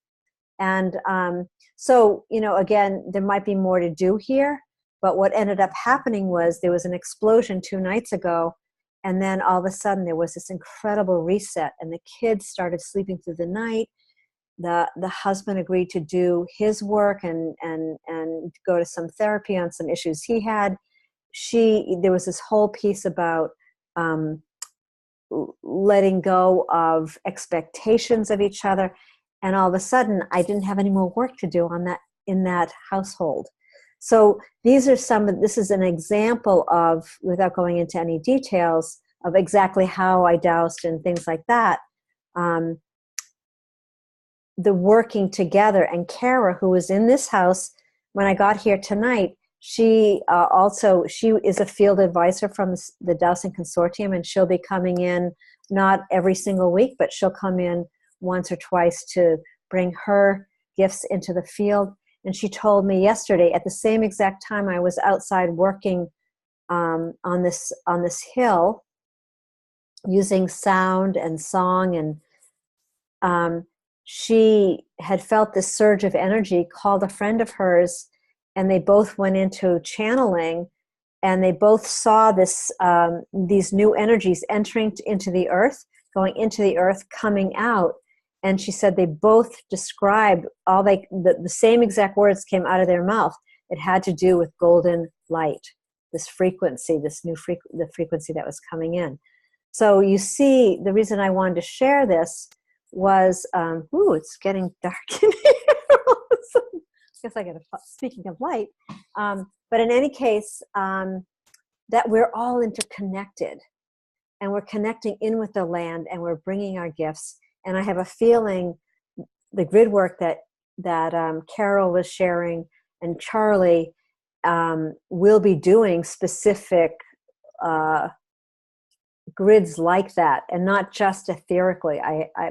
Speaker 1: And so, again, there might be more to do here. But what ended up happening was there was an explosion 2 nights ago, and then all of a sudden there was this incredible reset, and the kids started sleeping through the night. The husband agreed to do his work and go to some therapy on some issues he had. There was this whole piece about letting go of expectations of each other, and all of a sudden I didn't have any more work to do in that household. So this is an example of, without going into any details, of exactly how I doused and things like that. The working together. And Kara, who was in this house when I got here tonight, she is a field advisor from the Dowsing Consortium, and she'll be coming in not every single week, but she'll come in once or twice to bring her gifts into the field. And she told me yesterday, at the same exact time I was outside working on this hill, using sound and song, and she had felt this surge of energy, called a friend of hers, and they both went into channeling, and they both saw this these new energies entering into the earth, going into the earth, coming out. And she said they both described the same exact words came out of their mouth. It had to do with golden light, this frequency, the frequency that was coming in. So you see, the reason I wanted to share this was, it's getting dark in here. I guess I got to, speaking of light. But in any case, that we're all interconnected, and we're connecting in with the land, and we're bringing our gifts. And I have a feeling the grid work that Carol was sharing and Charlie will be doing specific grids like that, and not just etherically.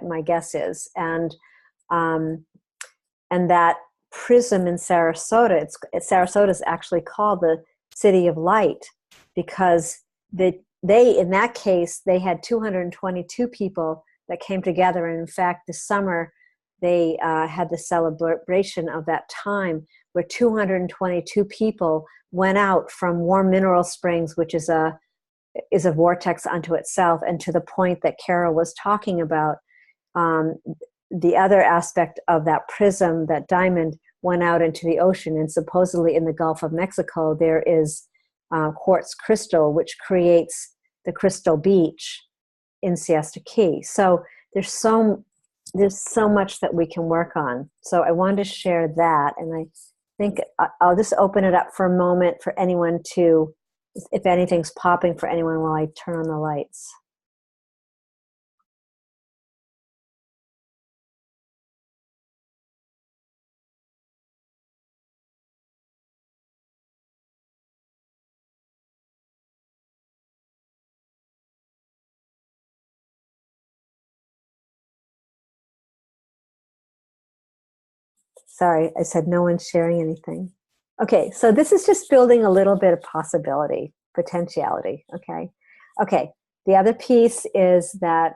Speaker 1: My guess is, and that prism in Sarasota. Sarasota is actually called the City of Light because they in that case they had 222 people that came together, and in fact this summer they had the celebration of that time where 222 people went out from Warm Mineral Springs, which is a vortex unto itself, and to the point that Carol was talking about, the other aspect of that prism, that diamond, went out into the ocean, and supposedly in the Gulf of Mexico there is quartz crystal, which creates the crystal beach in Siesta Key. So there's so much that we can work on. So I wanted to share that, and I think I'll just open it up for a moment for anyone to, if anything's popping for anyone while I turn on the lights. Sorry, I said no one's sharing anything. Okay, so this is just building a little bit of possibility, potentiality, okay? Okay, the other piece is that,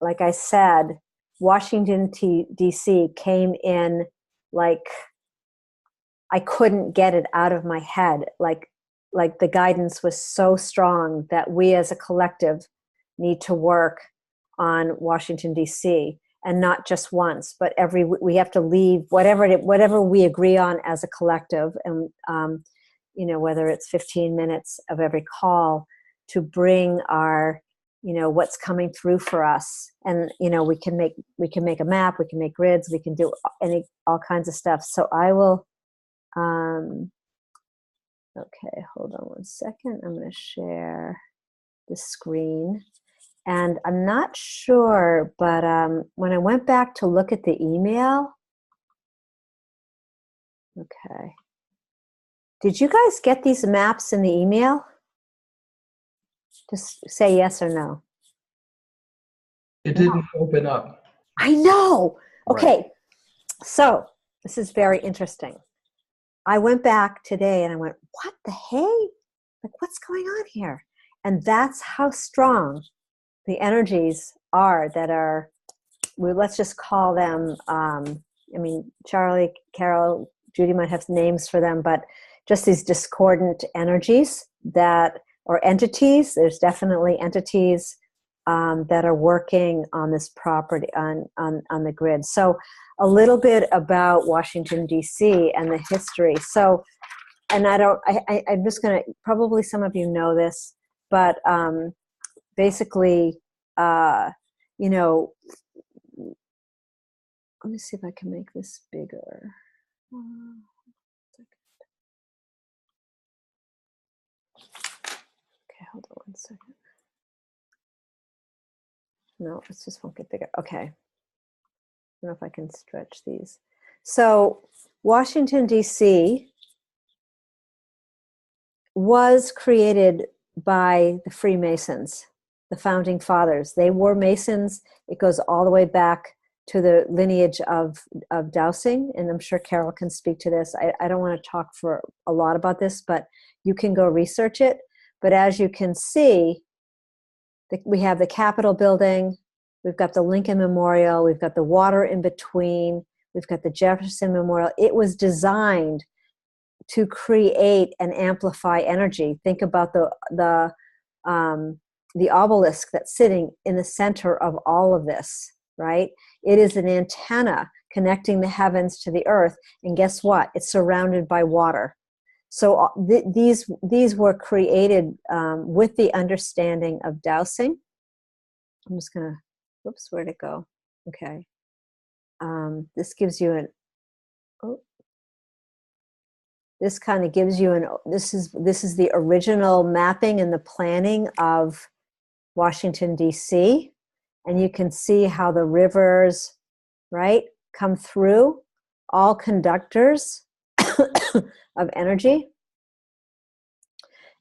Speaker 1: like I said, Washington, D.C. came in like I couldn't get it out of my head. Like the guidance was so strong that we as a collective need to work on Washington, D.C., and not just once, but we have to leave whatever we agree on as a collective, and whether it's 15 minutes of every call to bring our, what's coming through for us, and we can make a map, we can make grids, we can do all kinds of stuff. So I will. Okay, hold on one second. I'm going to share the screen. And I'm not sure, but when I went back to look at the email, okay. Did you guys get these maps in the email? Just say yes or no.
Speaker 7: It didn't open up.
Speaker 1: I know. Okay,
Speaker 2: Right.
Speaker 1: So this is very interesting. I went back today and I went, what the hey? Like, what's going on here? And that's how strong the energies are that are, let's just call them, Charlie, Carol, Judy might have names for them, but just these discordant energies or entities. There's definitely entities that are working on this property, on the grid. So a little bit about Washington, D.C. and the history. So, and I'm just going to, probably some of you know this, but basically, let me see if I can make this bigger. Okay, hold on one second. No, it just won't get bigger. Okay. I don't know if I can stretch these. So Washington, D.C. was created by the Freemasons, the founding fathers. They were Masons. It goes all the way back to the lineage of dowsing, and I'm sure Carol can speak to this. I don't want to talk for a lot about this, but you can go research it. But as you can see, we have the Capitol building, we've got the Lincoln Memorial, we've got the water in between, we've got the Jefferson Memorial. It was designed to create and amplify energy. Think about the obelisk that's sitting in the center of all of this, right? It is an antenna connecting the heavens to the earth, and guess what? It's surrounded by water. So these were created with the understanding of dowsing. I'm just gonna, whoops, where'd it go? Okay. This gives you an, this kind of gives you this is the original mapping and the planning of Washington, D.C. And you can see how the rivers, right, come through, all conductors of energy.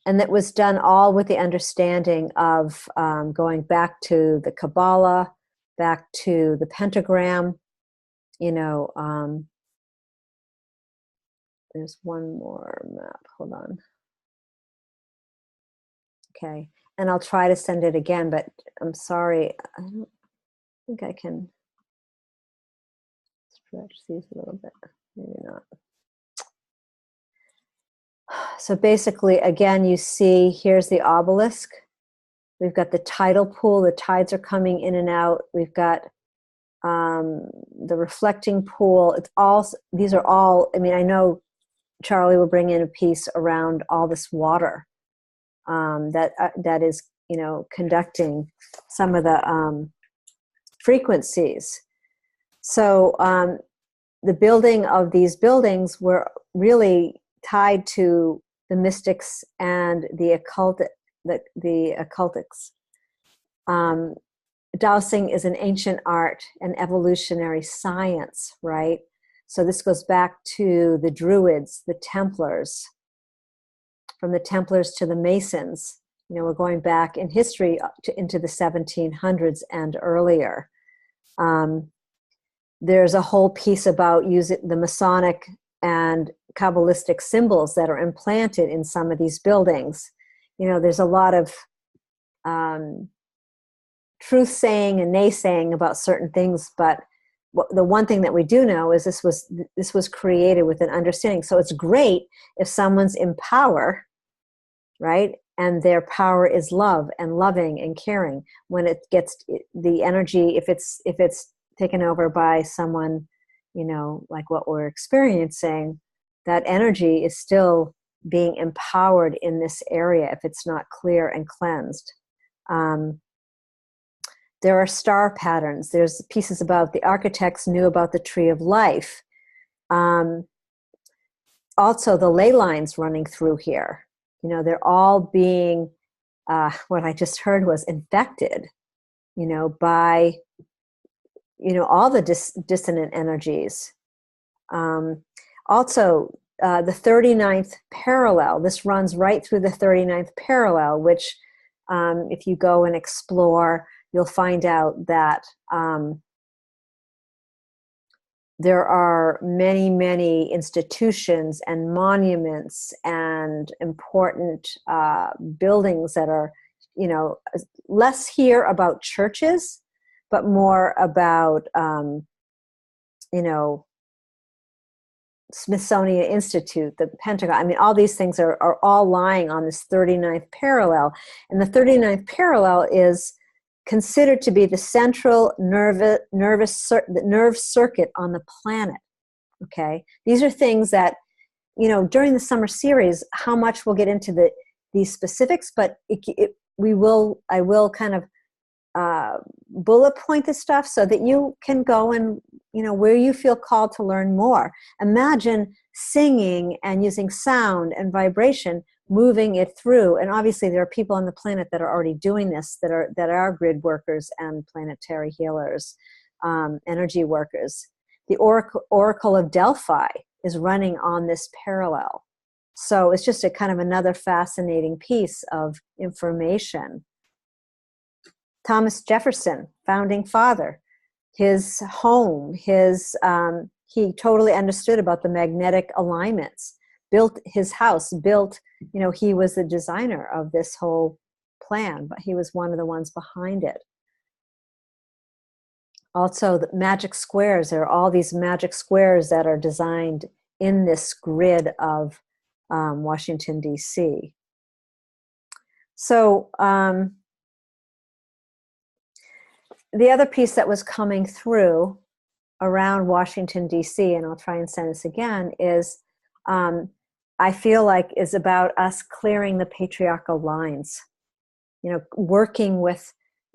Speaker 1: And that was done all with the understanding of going back to the Kabbalah, back to the pentagram. You know, there's one more map. Hold on. Okay. And I'll try to send it again, but I'm sorry. I don't think I can stretch these a little bit. Maybe not. So basically, again, you see, here's the obelisk. We've got the tidal pool. The tides are coming in and out. We've got the reflecting pool. It's all, these are all, I mean, I know Charlie will bring in a piece around all this water that is, you know, conducting some of the frequencies. So the building of these buildings were really tied to the mystics and the occultics. Dowsing is an ancient art and evolutionary science, right? So this goes back to the Druids, the Templars, from the Templars to the Masons. You know, we're going back in history into the 1700s and earlier. There's a whole piece about using the Masonic and Kabbalistic symbols that are implanted in some of these buildings. You know, there's a lot of truth saying and naysaying about certain things, but the one thing that we do know is this was created with an understanding. So it's great if someone's in power, right? And their power is love and loving and caring. When it gets the energy, if it's taken over by someone, you know, like what we're experiencing, that energy is still being empowered in this area if it's not clear and cleansed. There are star patterns. There's pieces about the architects knew about the tree of life. Also, the ley lines running through here. You know, they're all being, what I just heard was infected, you know, by, you know, all the dissonant energies. Also, the 39th parallel, this runs right through the 39th parallel, which if you go and explore, you'll find out that there are many, many institutions and monuments and important buildings that are, you know, less here about churches, but more about, you know, Smithsonian Institute, the Pentagon. I mean, all these things are all lying on this 39th parallel. And the 39th parallel is considered to be the central nerve circuit on the planet. Okay, these are things that, you know, during the summer series, how much we'll get into these specifics, but I will kind of bullet point this stuff so that you can go and, you know, where you feel called to learn more. Imagine singing and using sound and vibration, moving it through. And obviously there are people on the planet that are already doing this, that are grid workers and planetary healers, energy workers. The Oracle of Delphi is running on this parallel. So it's just a kind of another fascinating piece of information. Thomas Jefferson, founding father, his home, he totally understood about the magnetic alignments, built his house, he was the designer of this whole plan, but he was one of the ones behind it. Also, the magic squares, there are all these magic squares that are designed in this grid of Washington, D.C. So the other piece that was coming through around Washington, D.C., and I'll try and send this again, is I feel like is about us clearing the patriarchal lines, working with,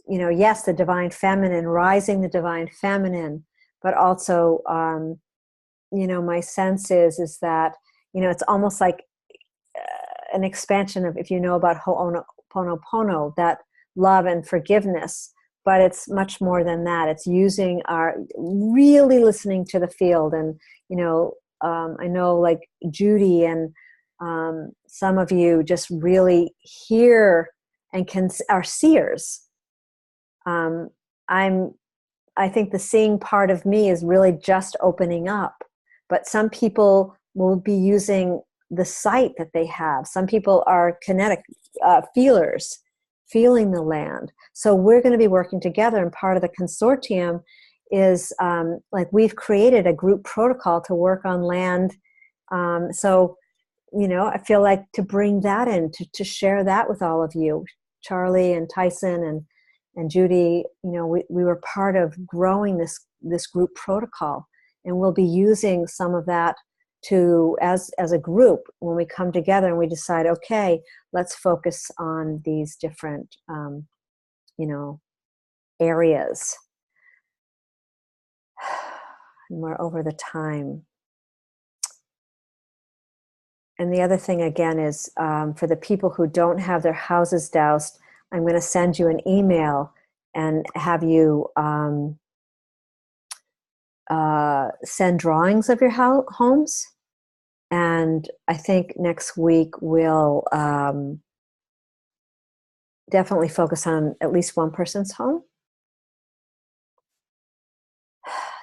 Speaker 1: yes, the divine feminine, rising the divine feminine, but also, my sense is that, it's almost like an expansion of, if you know about Ho'oponopono, that love and forgiveness, but it's much more than that. It's using really listening to the field. And, I know like Judy and some of you just really hear and are seers. I think the seeing part of me is really just opening up, but some people will be using the sight that they have. Some people are kinetic feelers, feeling the land. So we're going to be working together, and part of the consortium is we've created a group protocol to work on land. So I feel like to bring that in, to share that with all of you, Charlie and Tyson and Judy, we were part of growing this group protocol, and we'll be using some of that to as a group when we come together and we decide, okay, let's focus on these different areas. And we're over the time. And the other thing again is for the people who don't have their houses doused, I'm going to send you an email and have you send drawings of your homes. And I think next week we'll definitely focus on at least one person's home.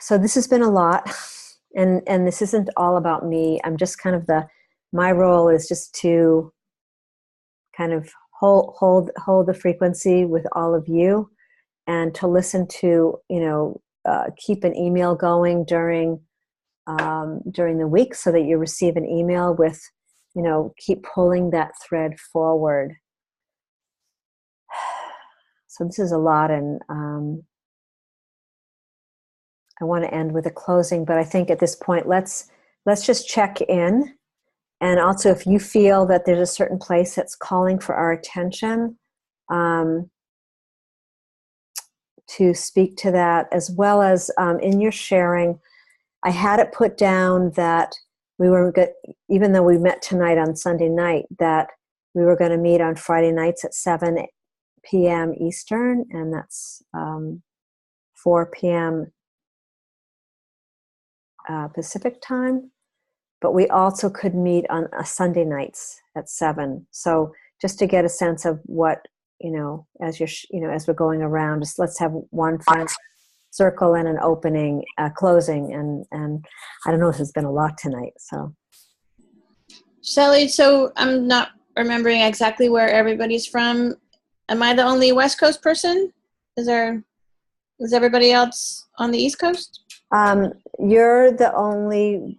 Speaker 1: So this has been a lot, and this isn't all about me. I'm just kind of my role is just to kind of hold the frequency with all of you, and to listen to, keep an email going during the week so that you receive an email with, keep pulling that thread forward. So this is a lot, and I want to end with a closing, but I think at this point, let's just check in. And also, if you feel that there's a certain place that's calling for our attention, to speak to that, as well as in your sharing, I had it put down that we were good, even though we met tonight on Sunday night, that we were going to meet on Friday nights at 7 p.m. Eastern, and that's 4 p.m. Pacific time. But we also could meet on Sunday nights at 7. So just to get a sense of what, as as we're going around, just let's have one final circle and an opening, closing, and I don't know if there's been a lot tonight. So,
Speaker 3: Shelley, so I'm not remembering exactly where everybody's from. Am I the only West Coast person? Is everybody else on the East Coast?
Speaker 1: You're the only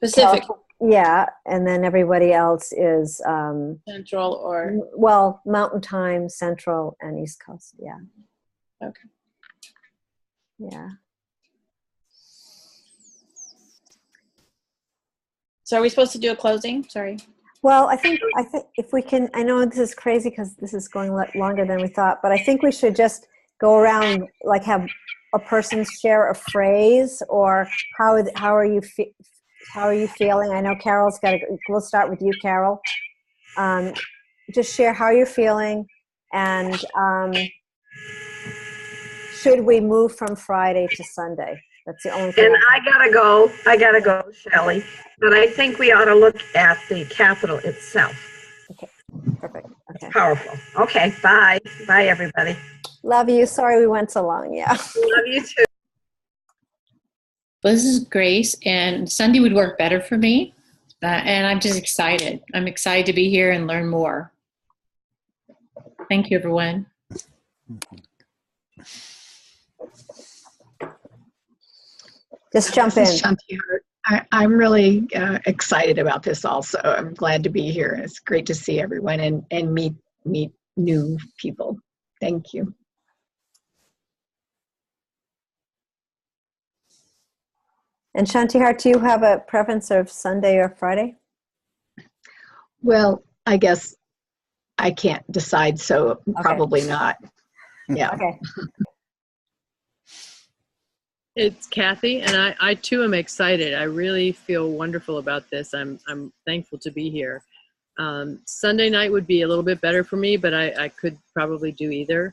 Speaker 3: Pacific.
Speaker 1: Yeah, and then everybody else is
Speaker 3: Central or
Speaker 1: Mountain Time, Central, and East Coast. Yeah.
Speaker 3: Okay.
Speaker 1: Yeah.
Speaker 3: So are we supposed to do a closing? Sorry.
Speaker 1: Well, I think if we can, I know this is crazy because this is going longer than we thought, but I think we should just go around, like have a person share a phrase, or how are you feeling? I know Carol's we'll start with you, Carol. Just share how you're feeling, and should we move from Friday to Sunday? That's the only thing.
Speaker 5: And I gotta go, Shelley. But I think we ought to look at the Capitol itself.
Speaker 1: Okay, perfect. Okay.
Speaker 5: It's powerful. Okay, bye. Bye, everybody.
Speaker 1: Love you. Sorry we went so long. Yeah.
Speaker 5: Love you too.
Speaker 8: Well, this is Grace, and Sunday would work better for me. And I'm just excited. I'm excited to be here and learn more. Thank you, everyone.
Speaker 1: Just jump in.
Speaker 6: This is Shanti Hart. I'm really excited about this also. I'm glad to be here. It's great to see everyone and meet new people. Thank you.
Speaker 1: And Shantihar, do you have a preference of Sunday or Friday?
Speaker 6: Well, I guess I can't decide, so
Speaker 1: Okay.
Speaker 6: probably not. Yeah.
Speaker 1: Okay.
Speaker 9: It's Kathy, and I too am excited. I really feel wonderful about this. I'm thankful to be here. Sunday night would be a little bit better for me, but I could probably do either.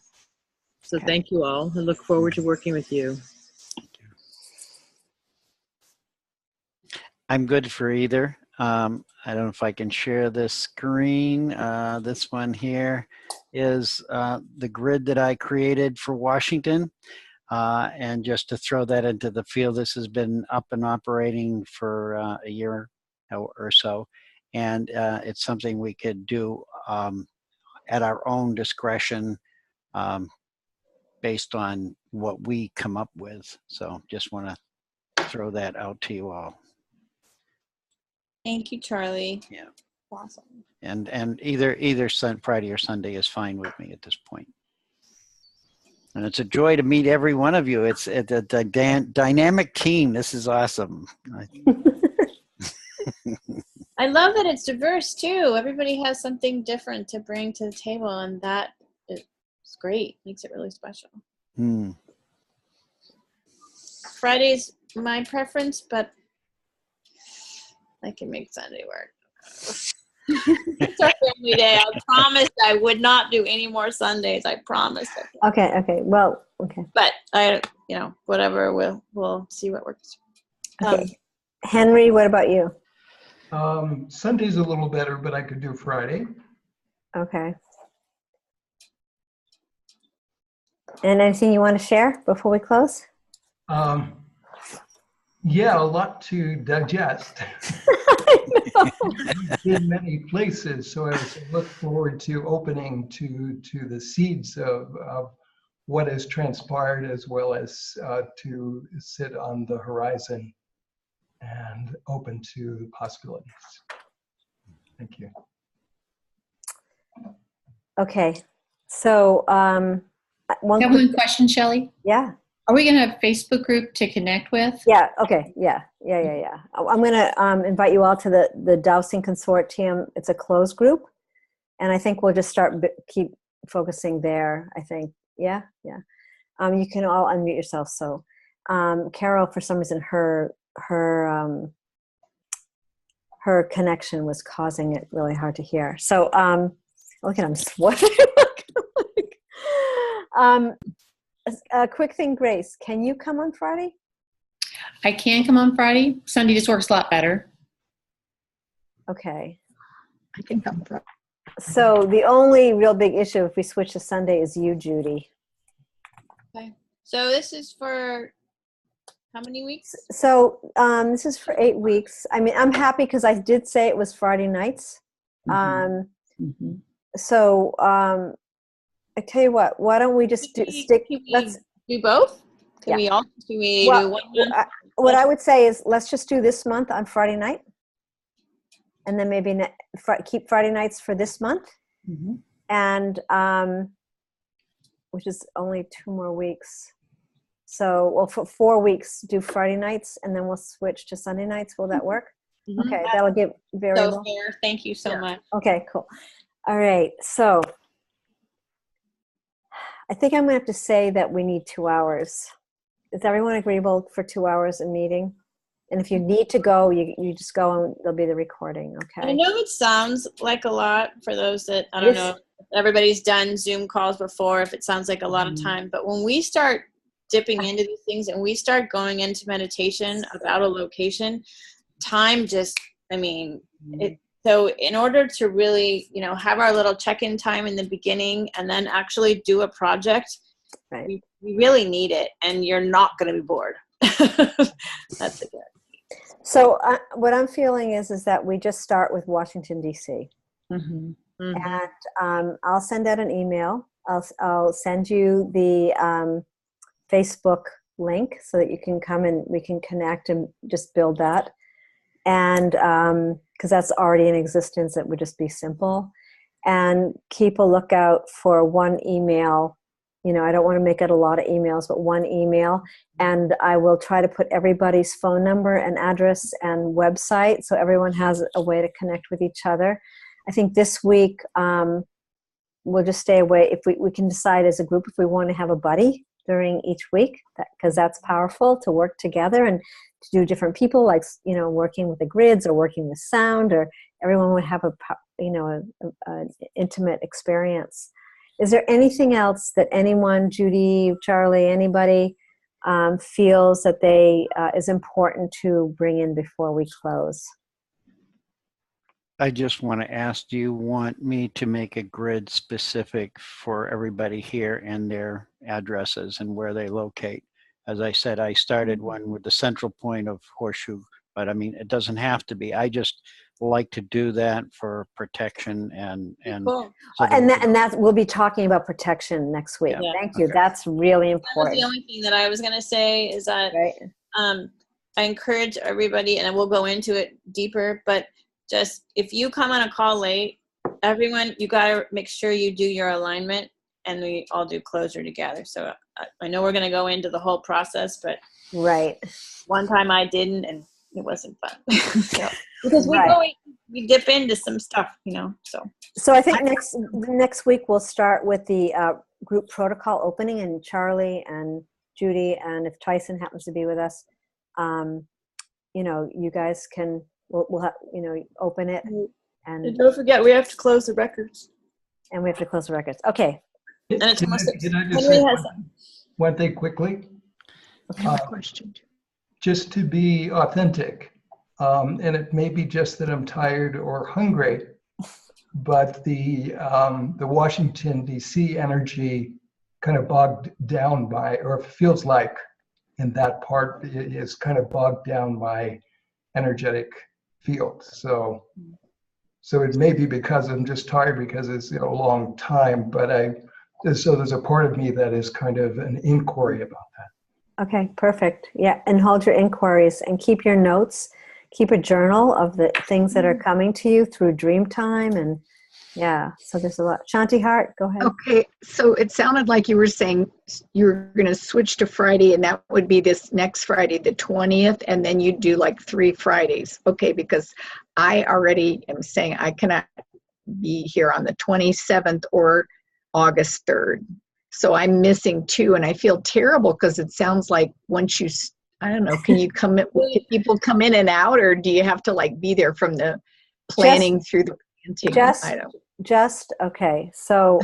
Speaker 9: So
Speaker 1: Okay.
Speaker 9: thank you all. I look forward to working with you.
Speaker 2: I'm good for either. I don't know if I can share this screen. This one here is the grid that I created for Washington. And just to throw that into the field, this has been up and operating for a year or so. And it's something we could do at our own discretion based on what we come up with. So just want to throw that out to you all.
Speaker 3: Thank you, Charlie.
Speaker 2: Yeah.
Speaker 3: Awesome.
Speaker 2: And either Friday or Sunday is fine with me at this point. And it's a joy to meet every one of you. It's a dynamic team. This is awesome.
Speaker 3: I love that it's diverse too. Everybody has something different to bring to the table, and that is great. Makes it really special. Friday's my preference, but I can make Sunday work. It's our family day. I promised I would not do any more Sundays. I promised.
Speaker 1: Okay. Well, okay.
Speaker 3: But whatever. We'll see what works.
Speaker 1: Okay. Henry, what about you?
Speaker 7: Sunday's a little better, but I could do Friday.
Speaker 1: Okay. And anything you want to share before we close?
Speaker 7: Yeah, a lot to digest in many places. So I look forward to opening to the seeds of what has transpired, as well as to sit on the horizon and open to possibilities. Thank you.
Speaker 1: Okay. So
Speaker 8: One question, Shelley.
Speaker 1: Yeah.
Speaker 8: Are we going to have a Facebook group to connect with?
Speaker 1: Yeah. Okay. Yeah. I'm going to invite you all to the Dowsing Consortium. It's a closed group, and I think we'll just keep focusing there. I think. Yeah. You can all unmute yourself. So, Carol, for some reason, her connection was causing it really hard to hear. So, look at him sweating. A quick thing, Grace, can you come on Friday?
Speaker 8: I can come on Friday. Sunday just works a lot better.
Speaker 1: Okay.
Speaker 6: I can come Friday.
Speaker 1: So the only real big issue if we switch to Sunday is you, Judy.
Speaker 3: Okay. So this is for how many weeks?
Speaker 1: So this is for 8 weeks. I mean, I'm happy because I did say it was Friday nights. So I tell you what, why don't we just let's
Speaker 3: do both? Can we do one month?
Speaker 1: What I would say is let's just do this month on Friday night. And then maybe keep Friday nights for this month. And which is only 2 more weeks. So, well, for 4 weeks, do Friday nights, and then we'll switch to Sunday nights. Will that work? Okay, that'll get very
Speaker 3: so fair. Thank you so much.
Speaker 1: Okay, cool. All right, so I think I'm going to have to say that we need 2 hours. Is everyone agreeable for 2 hours a meeting? And if you need to go, you just go and there'll be the recording, okay?
Speaker 3: I know it sounds like a lot for those that, I don't know, if everybody's done Zoom calls before, if it sounds like a lot of time, but when we start dipping into these things and we start going into meditation about a location, time just, so in order to really, have our little check-in time in the beginning and then actually do a project,
Speaker 1: Right.
Speaker 3: We really need it, and you're not going to be bored. That's a good.
Speaker 1: So what I'm feeling is that we just start with Washington, D.C.
Speaker 6: Mm-hmm.
Speaker 3: Mhm.
Speaker 1: And I'll send out an email. I'll send you the Facebook link so that you can come and we can connect and just build that. And because that's already in existence, it would just be simple. And keep a lookout for one email. You know, I don't want to make it a lot of emails, but one email. And I will try to put everybody's phone number and address and website so everyone has a way to connect with each other. I think this week we'll just stay away. If we can decide as a group if we want to have a buddy during each week, because that's powerful to work together and to do different people, like, you know, working with the grids or working with sound, or everyone would have an intimate experience. Is there anything else that anyone, Judy, Charlie, anybody feels that they is important to bring in before we close?
Speaker 2: I just want to ask, do you want me to make a grid specific for everybody here and their addresses and where they locate? As I said, I started one with the central point of Horseshoe, but I mean, it doesn't have to be. I just like to do that for protection and
Speaker 3: Cool.
Speaker 2: so
Speaker 1: And that we'll be talking about protection next week.
Speaker 2: Yeah.
Speaker 1: Thank you.
Speaker 2: Okay.
Speaker 1: That's really
Speaker 3: That was
Speaker 1: important.
Speaker 3: the only thing that I was going to say is that
Speaker 1: Right?
Speaker 3: I encourage everybody, and I will go into it deeper, but just if you come on a call late, everyone, you got to make sure you do your alignment, and we all do closure together. So I know we're going to go into the whole process, but
Speaker 1: Right.
Speaker 3: one time I didn't, and it wasn't fun. So, because
Speaker 1: Right.
Speaker 3: we dip into some stuff, you know, so.
Speaker 1: So I think next week we'll start with the group protocol opening, and Charlie and Judy, and if Tyson happens to be with us, you know, you guys can, we'll have, you know, open it, and
Speaker 3: don't forget, we have to close the records.
Speaker 1: we have to close the records. Okay.
Speaker 3: And it's almost
Speaker 7: Can I just
Speaker 3: Henry
Speaker 7: say
Speaker 3: has
Speaker 7: one thing quickly?
Speaker 6: I have a question.
Speaker 7: Just to be authentic, and it may be just that I'm tired or hungry, but the Washington D.C. energy kind of bogged down by, or feels like in that part is kind of bogged down by energetic field. So it may be because I'm just tired because it's a long time, but so there's a part of me that is kind of an inquiry about that.
Speaker 1: Okay, perfect. Yeah, and hold your inquiries and keep your notes. Keep a journal of the things that are coming to you through dream time, and yeah, so there's a lot. Shanti Hart, go ahead.
Speaker 6: Okay, so it sounded like you were saying you were going to switch to Friday, and that would be this next Friday, the 20th, and then you do like 3 Fridays. Okay, because I already am saying I cannot be here on the 27th or August 3rd. So I'm missing 2, and I feel terrible because it sounds like once you, I don't know, can you come in, can people come in and out, or do you have to like be there from the planning through the planting? I don't.
Speaker 1: Just okay. So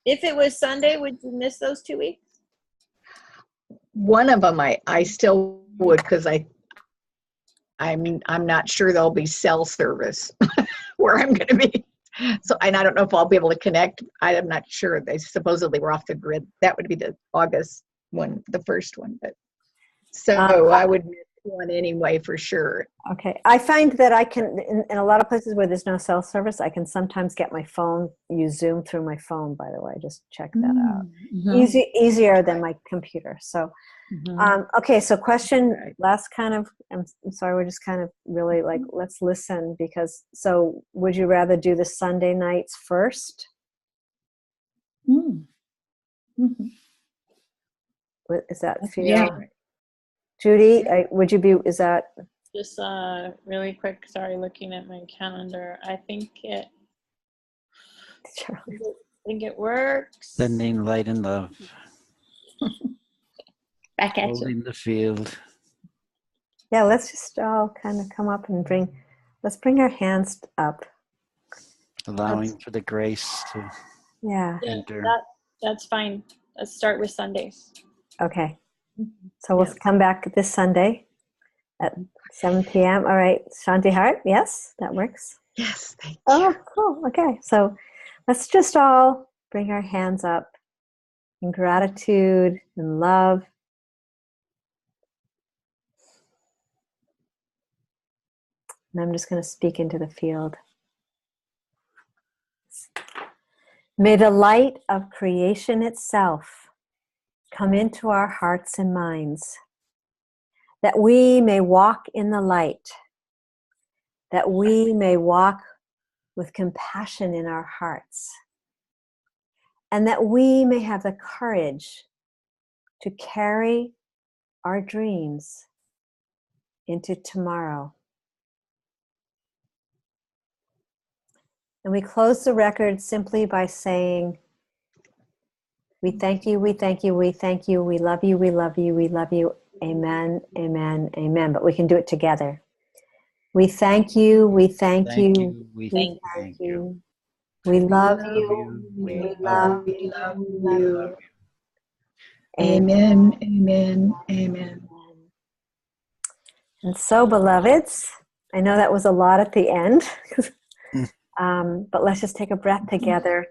Speaker 3: if it was Sunday, would you miss those 2 weeks?
Speaker 6: One of them I still would, because I'm not sure there'll be cell service where I'm going to be. So, and I don't know if I'll be able to connect. I'm not sure. They supposedly were off the grid. That would be the August one, the first one. But so I would miss one anyway for sure.
Speaker 1: Okay, I find that I can, in a lot of places where there's no cell service, I can sometimes get my phone, use Zoom through my phone, by the way, just check that out.
Speaker 6: Mm-hmm.
Speaker 1: Easier than my computer. So, okay, so question, last kind of, I'm sorry, we're just kind of really like, let's listen, because, so would you rather do the Sunday nights first? Is that feel?
Speaker 6: Yeah.
Speaker 1: Judy, would you be, is that?
Speaker 3: Just really quick, sorry, looking at my calendar. I think it works.
Speaker 2: Sending light and love.
Speaker 8: Back at
Speaker 2: Holding
Speaker 8: you.
Speaker 2: the field.
Speaker 1: Yeah, let's just all kind of come up and let's bring our hands up.
Speaker 2: Allowing for the grace to enter.
Speaker 3: That's fine. Let's start with Sundays.
Speaker 1: Okay. So we'll come back this Sunday at 7 p.m. All right. Shanti Hart, yes, that works.
Speaker 6: Yes, thank you.
Speaker 1: Oh, cool. Okay. So let's just all bring our hands up in gratitude and love. And I'm just going to speak into the field. May the light of creation itself come into our hearts and minds, that we may walk in the light, that we may walk with compassion in our hearts, and that we may have the courage to carry our dreams into tomorrow. And we close the record simply by saying, we thank you, we thank you, we thank you, we love you, we love you, we love you. Amen, amen, amen. But we can do it together. We thank you, we thank you,
Speaker 2: we
Speaker 1: thank
Speaker 2: thank
Speaker 1: you.
Speaker 2: you.
Speaker 1: We love
Speaker 2: We
Speaker 1: you,
Speaker 2: we
Speaker 1: we
Speaker 2: love
Speaker 1: love
Speaker 6: We love
Speaker 1: you.
Speaker 6: you. Amen, amen, amen.
Speaker 1: And so, beloveds, I know that was a lot at the end, but let's just take a breath together.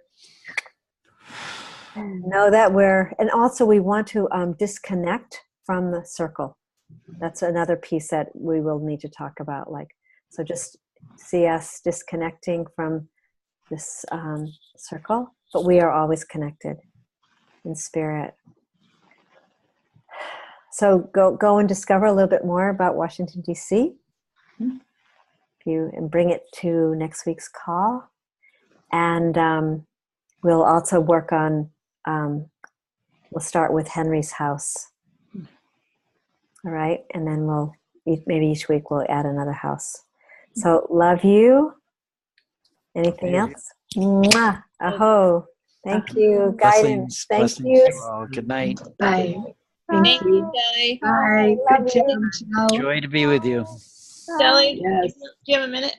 Speaker 1: Know that and also we want to disconnect from the circle. That's another piece that we will need to talk about. So just see us disconnecting from this circle, but we are always connected in spirit. So go and discover a little bit more about Washington, D.C. And bring it to next week's call. And we'll also work on, we'll start with Henry's house. All right. And then maybe each week we'll add another house. So love you. Anything else? Mwah. Aho. Thank you. Guidance. Thank
Speaker 2: Blessings
Speaker 1: you.
Speaker 2: to all. Good night.
Speaker 6: Bye.
Speaker 3: Thank you, Shelley.
Speaker 6: Bye.
Speaker 1: Love
Speaker 6: Good
Speaker 1: you.
Speaker 6: job, Joe.
Speaker 2: Joy to be with you.
Speaker 3: Shelley,
Speaker 6: Yes.
Speaker 3: do you have a minute?